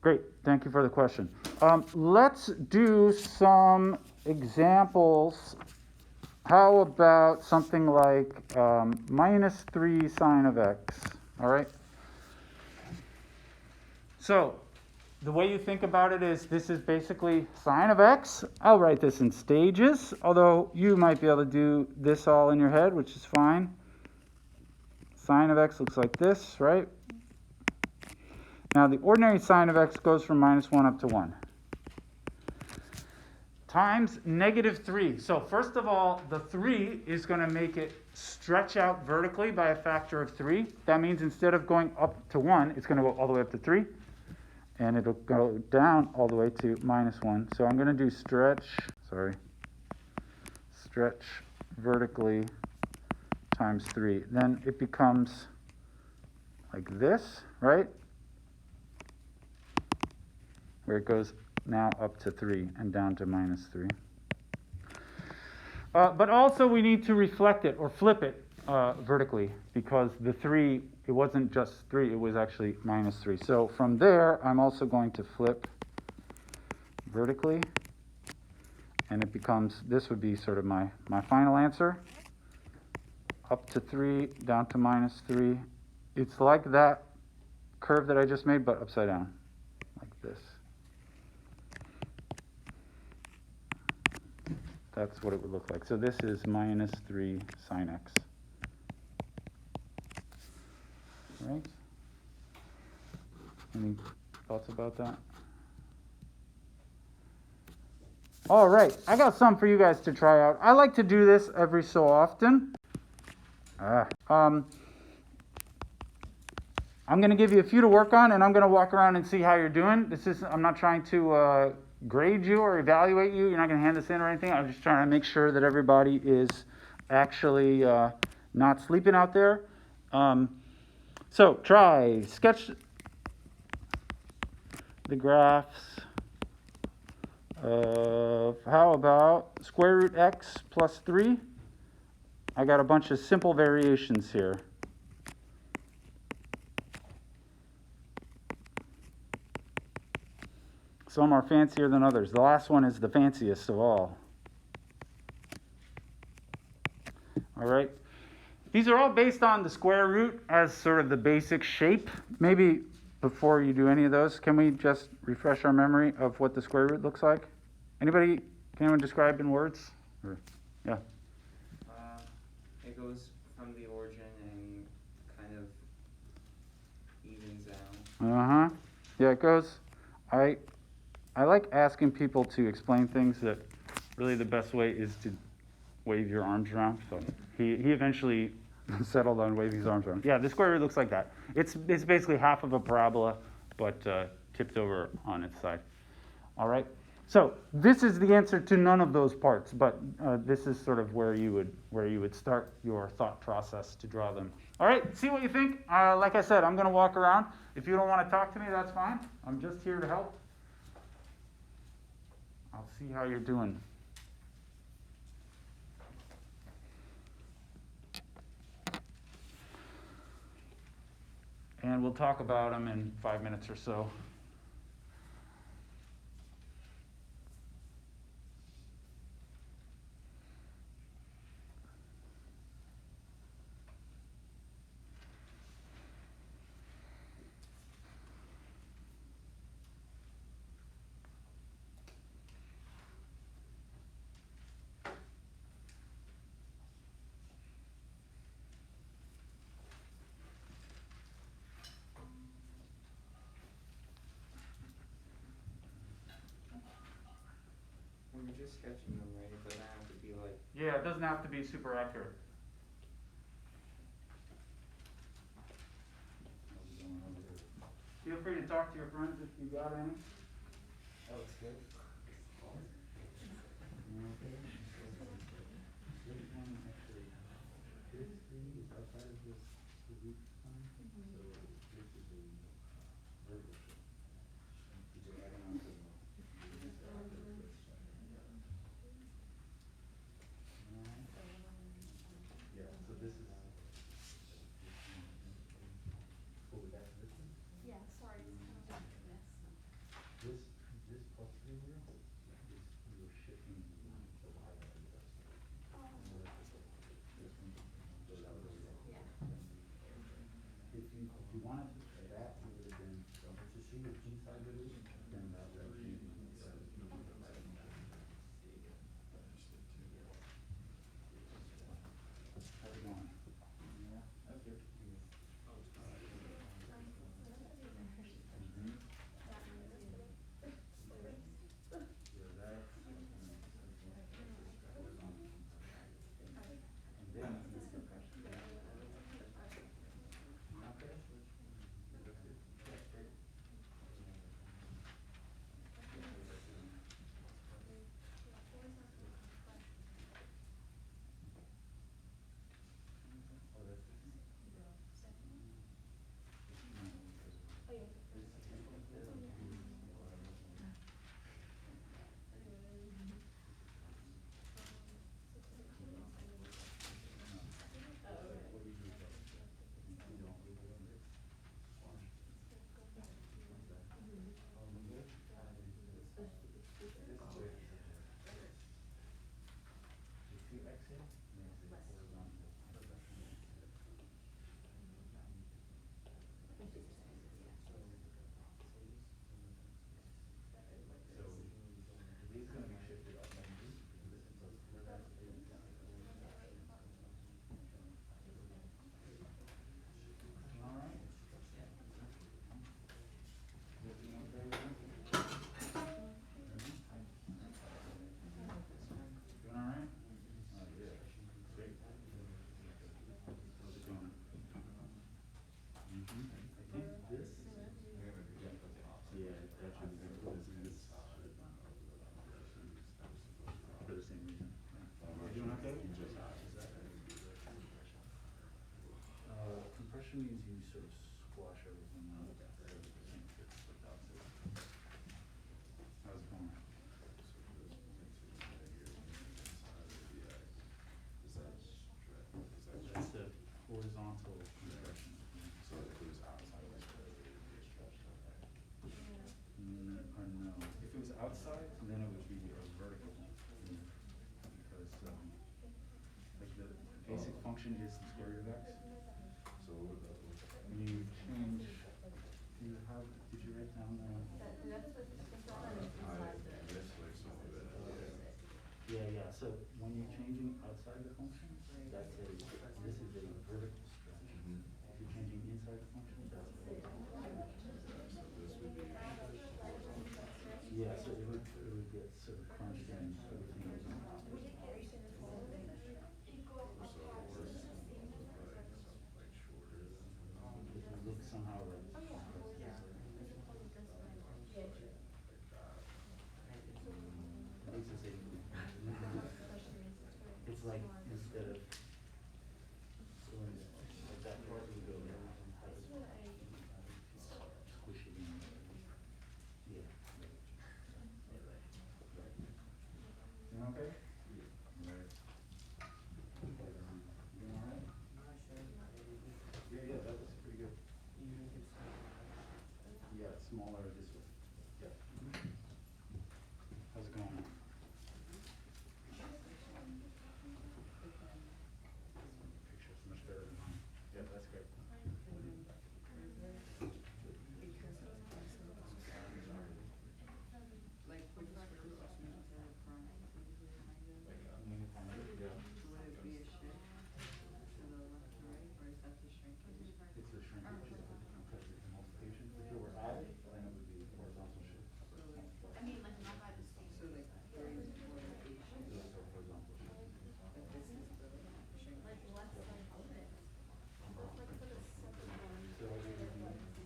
Great. Thank you for the question. Let's do some examples. How about something like minus 3 sine of x? All right. So the way you think about it is this is basically sine of x. I'll write this in stages, although you might be able to do this all in your head, which is fine. Sine of x looks like this, right? Now, the ordinary sine of x goes from minus 1 up to 1 times negative 3. So first of all, the 3 is going to make it stretch out vertically by a factor of 3. That means instead of going up to 1, it's going to go all the way up to 3. And it'll go down all the way to minus 1. So I'm going to do stretch vertically times 3. Then it becomes like this, right? Where it goes now up to 3 and down to minus 3. But also we need to reflect it or flip it vertically because the 3, it wasn't just 3, it was actually minus 3. So from there, I'm also going to flip vertically, and it becomes, this would be sort of my final answer. Up to 3, down to minus 3. It's like that curve that I just made, but upside down, like this. That's what it would look like. So this is minus 3 sine x. right? Any thoughts about that? All right, I got some for you guys to try out. I like to do this every so often. I'm going to give you a few to work on, and I'm going to walk around and see how you're doing. I'm not trying to grade you or evaluate you. You're not going to hand this in or anything. I'm just trying to make sure that everybody is actually not sleeping out there. So try sketch the graphs of, how about square root x plus 3? I got a bunch of simple variations here. Some are fancier than others. The last one is the fanciest of all. All right. These are all based on the square root as sort of the basic shape. Maybe before you do any of those, can we just refresh our memory of what the square root looks like? Anybody, can anyone describe in words? Or, yeah. It goes from the origin and kind of evens out. Yeah, it goes. I like asking people to explain things that really the best way is to wave your arms around. So he eventually settled on waving his arms around. Yeah, the square root looks like that. It's basically half of a parabola, but tipped over on its side. All right. So this is the answer to none of those parts, but this is sort of where you would start your thought process to draw them. All right. See what you think. Like I said, I'm going to walk around. If you don't want to talk to me, that's fine. I'm just here to help. I'll see how you're doing. And we'll talk about them in 5 minutes or so. When you're just sketching them, right, it doesn't have to be like... Yeah, it doesn't have to be super accurate. Feel free to talk to your friends if you got any. That looks good. If you wanted that, it would have been, to see what g side would be, then that would means you sort of squash everything out. Everything fits the opposite. How's it going? That's the horizontal compression. So if it was outside of this curve, it would be a stretched out line. No. If it was outside, then it would be a vertical. Because like the basic function is the square root of x. So what would that look like? When you change, did you write down the? I missed like some of it. Yeah, so when you're changing outside the function, this is a vertical stretch. Mhm. If you're changing inside the function, that's a horizontal stretch. So this would be horizontal. Yeah, so it would get sort of crunched in, everything is on top. So this would look like something like shorter than. It would look somehow like. At least it's it's like instead of going like that part would go there and have it squish it in. Yeah. You okay? Right. You doing all right? Yeah, that was pretty good. Yeah, smaller this way. Yeah. How's it going? Picture's much better than mine. Yeah, that's great. Like, would the square root also mean that the front Yeah. would it be a shift to the left and right, or is that the shrinkage? It's a shrinkage because it's a multiplication. If it were added, then it would be horizontal shift. So like, so like 3 is for a shift, This is a horizontal shift. but this is the shrinkage. So it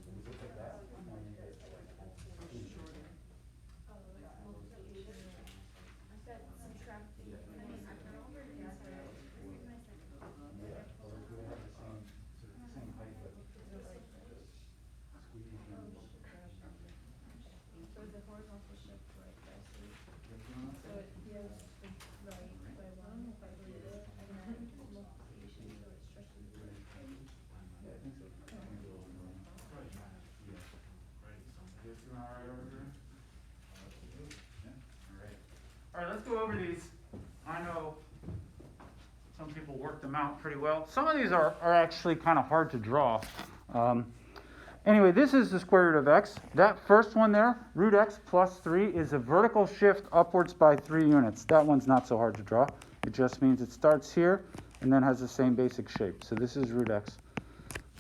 would look like that, and then you get like two. Shorter. Yeah, or it could have the same, sort of the same height, but just squeeze them. So the horizontal shift right there, so So it goes right by one, by three, and then multiplication, so it stretches. Yeah, I think so. I think it'll, yeah. You guys doing all right over here? Yeah, all right. All right, let's go over these. I know some people work them out pretty well. Some of these are actually kind of hard to draw. Anyway, this is the square root of x. That first one there, root x plus 3, is a vertical shift upwards by 3 units. That one's not so hard to draw. It just means it starts here and then has the same basic shape. So this is root x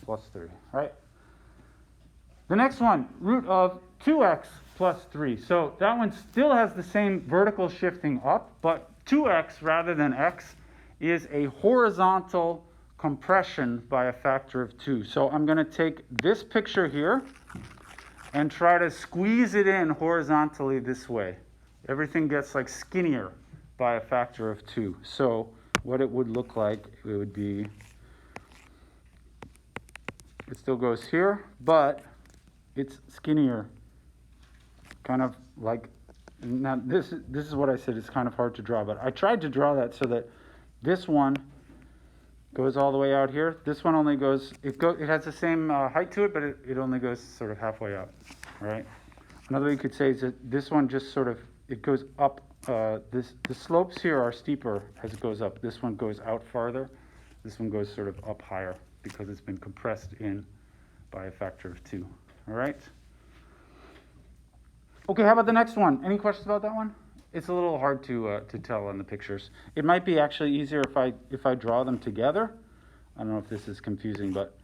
plus 3, right? The next one, root of 2x plus 3. So that one still has the same vertical shifting up, but 2x rather than x is a horizontal compression by a factor of 2. So I'm going to take this picture here and try to squeeze it in horizontally this way. Everything gets like skinnier by a factor of 2. So what it would look like, it would be, it still goes here, but it's skinnier. Kind of like, now this is what I said, it's kind of hard to draw, but I tried to draw that so that this one goes all the way out here. This one only goes, it has the same height to it, but it only goes sort of halfway out, right? Another way you could say is that this one just sort of, it goes up, the slopes here are steeper as it goes up. This one goes out farther. This one goes sort of up higher because it's been compressed in by a factor of 2, all right? Okay, how about the next one? Any questions about that one? It's a little hard to tell on the pictures. It might be actually easier if I draw them together. I don't know if this is confusing, but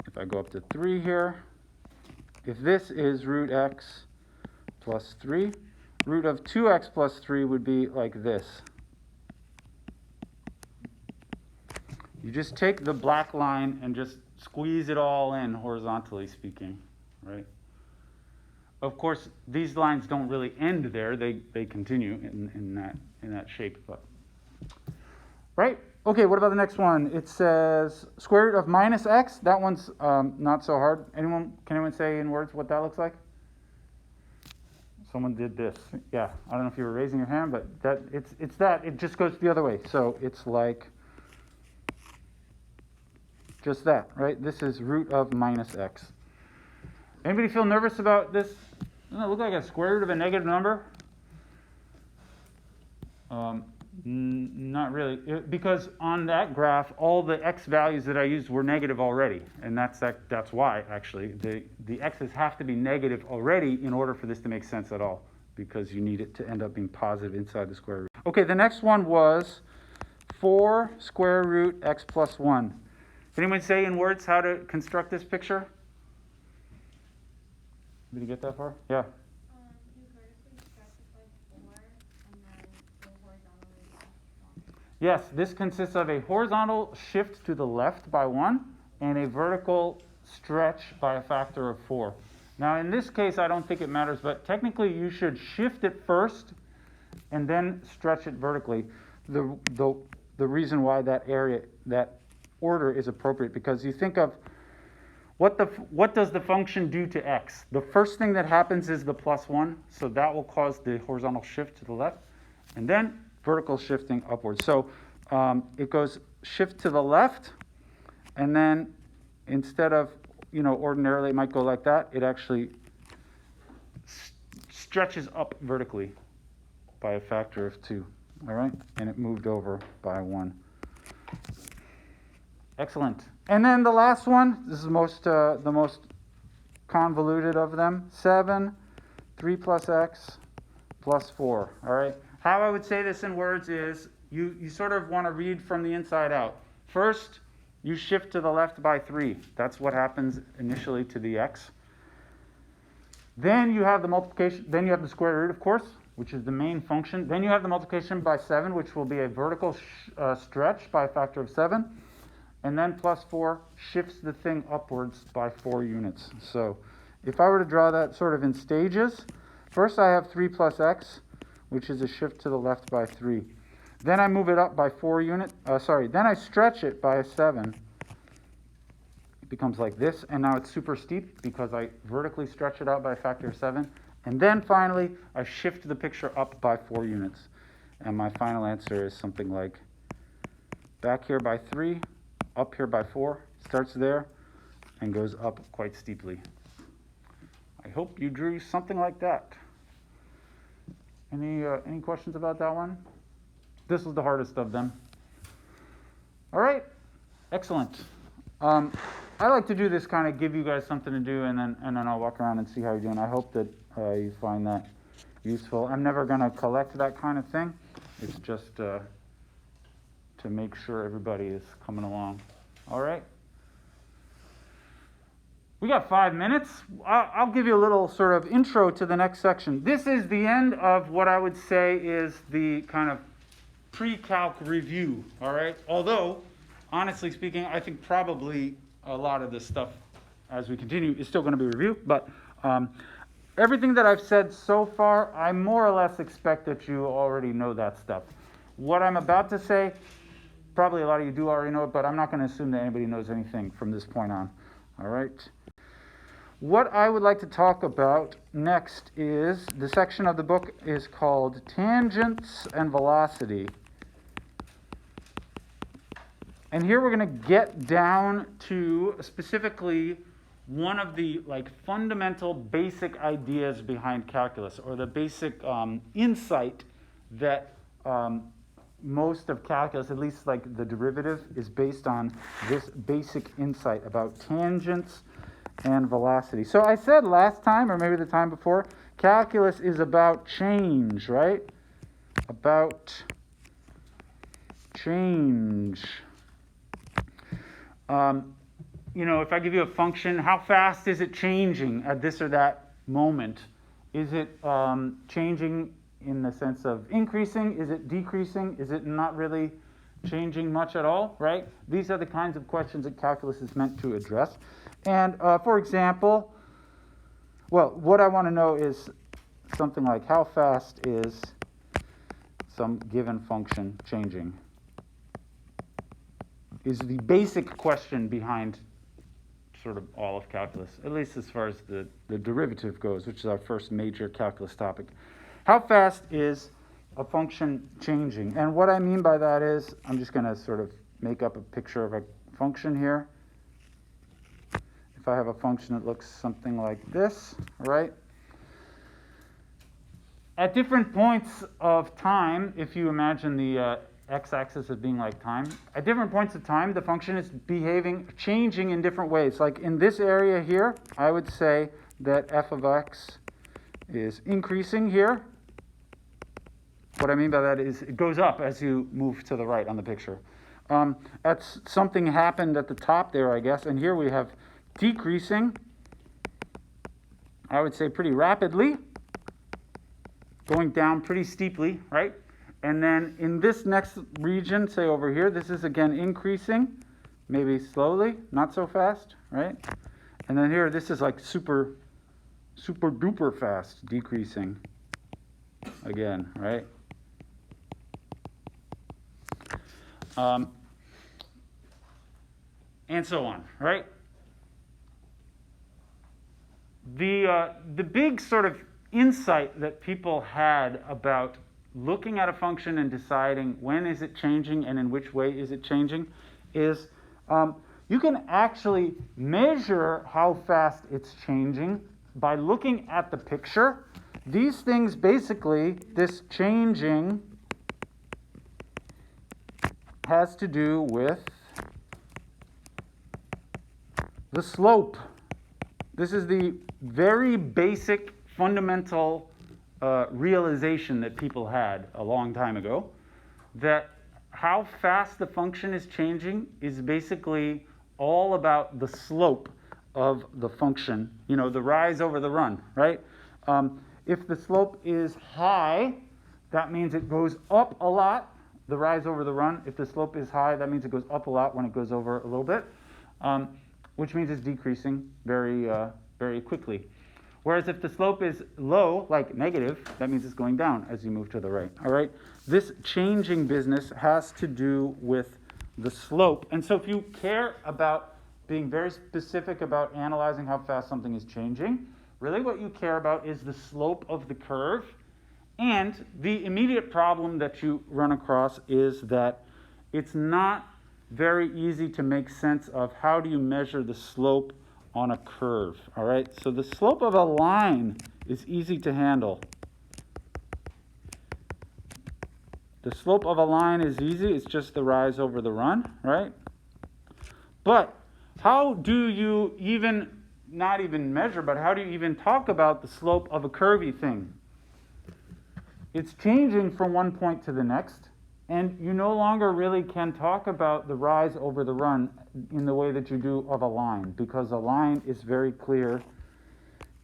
if I go up to 3 here, if this is root x plus 3, root of 2x plus 3 would be like this. You just take the black line and just squeeze it all in, horizontally speaking, right? Of course, these lines don't really end there; they continue in that shape. But right, Okay, what about the next one? It says square root of minus x. That one's not so hard. Can anyone say in words what that looks like? Someone did this. Yeah, I don't know if you were raising your hand, but it's that. It just goes the other way. So it's like just that, right? This is root of minus x. Anybody feel nervous about this? Doesn't it look like a square root of a negative number? Not really, because on that graph, all the x values that I used were negative already, and that's why actually the x's have to be negative already in order for this to make sense at all, because you need it to end up being positive inside the square root. Okay, the next one was 4 square root x plus 1. Can anyone say in words how to construct this picture? Did you get that far? Yeah. You vertically stretch it like 4, and then go horizontally by 1. Yes, this consists of a horizontal shift to the left by 1 and a vertical stretch by a factor of 4. Now in this case, I don't think it matters, but technically you should shift it first and then stretch it vertically. The reason why that order is appropriate, because you think of what does the function do to x? The first thing that happens is the plus 1, so that will cause the horizontal shift to the left, and then vertical shifting upwards. So it goes shift to the left, and then instead of, ordinarily it might go like that, it actually stretches up vertically by a factor of 2, all right? And it moved over by 1. Excellent. And then the last one, this is the most convoluted of them, 7, 3 plus x plus 4, all right? How I would say this in words is you sort of want to read from the inside out. First, you shift to the left by 3. That's what happens initially to the x. Then you have the multiplication, then you have the square root, of course, which is the main function. Then you have the multiplication by 7, which will be a vertical stretch by a factor of 7. And then plus 4 shifts the thing upwards by 4 units. So if I were to draw that sort of in stages, first I have 3 plus x, which is a shift to the left by 3. Then I move it up by 4 units. Then I stretch it by a 7. It becomes like this, and now it's super steep because I vertically stretch it out by a factor of 7. And then finally, I shift the picture up by 4 units. And my final answer is something like back here by 3, up here by 4, starts there, and goes up quite steeply. I hope you drew something like that. Any questions about that one? This was the hardest of them. All right, excellent. I like to do this, kind of give you guys something to do, and then I'll walk around and see how you're doing. I hope that you find that useful. I'm never going to collect that kind of thing. It's just to make sure everybody is coming along. All right? We got 5 minutes. I'll give you a little sort of intro to the next section. This is the end of what I would say is the kind of pre-calc review, all right? Although, honestly speaking, I think probably a lot of this stuff, as we continue, is still going to be reviewed. But everything that I've said so far, I more or less expect that you already know that stuff. What I'm about to say, probably a lot of you do already know it, but I'm not going to assume that anybody knows anything from this point on. All right? What I would like to talk about next is the section of the book is called Tangents and Velocity. And here we're going to get down to specifically one of the fundamental basic ideas behind calculus, or the basic insight that most of calculus, at least the derivative, is based on this basic insight about tangents and velocity. So I said last time, or maybe the time before, calculus is about change, right? About change. If I give you a function, how fast is it changing at this or that moment? Is it changing in the sense of increasing? Is it decreasing? Is it not really changing much at all, right? These are the kinds of questions that calculus is meant to address. And for example, what I want to know is something like how fast is some given function changing? is the basic question behind sort of all of calculus, at least as far as the derivative goes, which is our first major calculus topic. How fast is a function changing? And what I mean by that is, I'm just going to sort of make up a picture of a function here. If I have a function that looks something like this, right? At different points of time, if you imagine the x-axis as being like time, at different points of time, the function is changing in different ways. Like in this area here, I would say that f of x is increasing here. What I mean by that is it goes up as you move to the right on the picture. Something happened at the top there, I guess, and here we have decreasing, I would say pretty rapidly, going down pretty steeply, right? And then in this next region, say over here, this is again increasing, maybe slowly, not so fast, right? And then here, this is like super duper fast, decreasing again, right? And so on, right? The big sort of insight that people had about looking at a function and deciding when is it changing and in which way is it changing is you can actually measure how fast it's changing by looking at the picture. These things basically, this changing has to do with the slope. This is the very basic fundamental realization that people had a long time ago, that how fast the function is changing is basically all about the slope of the function, you know, the rise over the run, right? If the slope is high, that means it goes up a lot, the rise over the run. If the slope is high, that means it goes up a lot when it goes over a little bit, which means it's decreasing very, very quickly. Whereas if the slope is low, like negative, that means it's going down as you move to the right, all right? This changing business has to do with the slope. And so if you care about being very specific about analyzing how fast something is changing, really what you care about is the slope of the curve. And the immediate problem that you run across is that it's not very easy to make sense of how do you measure the slope on a curve, all right? So the slope of a line is easy to handle. The slope of a line is easy. It's just the rise over the run, right? But how do you not even measure, but how do you even talk about the slope of a curvy thing? It's changing from one point to the next, and you no longer really can talk about the rise over the run in the way that you do of a line, because a line is very clear.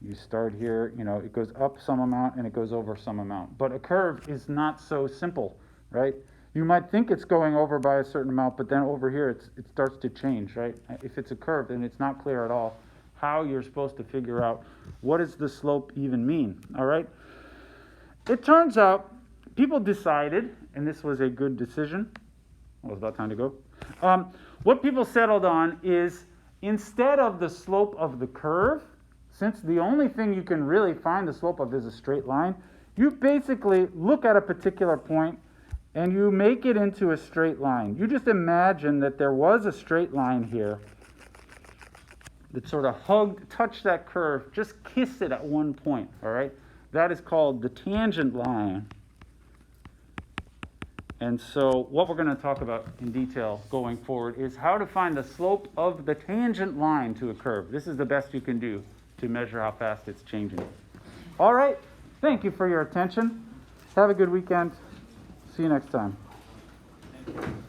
You start here, you know, it goes up some amount and it goes over some amount. But a curve is not so simple, right? You might think it's going over by a certain amount, but then over here it starts to change, right? If it's a curve, then it's not clear at all how you're supposed to figure out what does the slope even mean, all right? It turns out people decided, and this was a good decision. Well, it's about time to go. What people settled on is instead of the slope of the curve, since the only thing you can really find the slope of is a straight line, you basically look at a particular point and you make it into a straight line. You just imagine that there was a straight line here that sort of touched that curve, just kiss it at one point, all right? That is called the tangent line. And so what we're going to talk about in detail going forward is how to find the slope of the tangent line to a curve. This is the best you can do to measure how fast it's changing. All right. Thank you for your attention. Have a good weekend. See you next time. Thank you.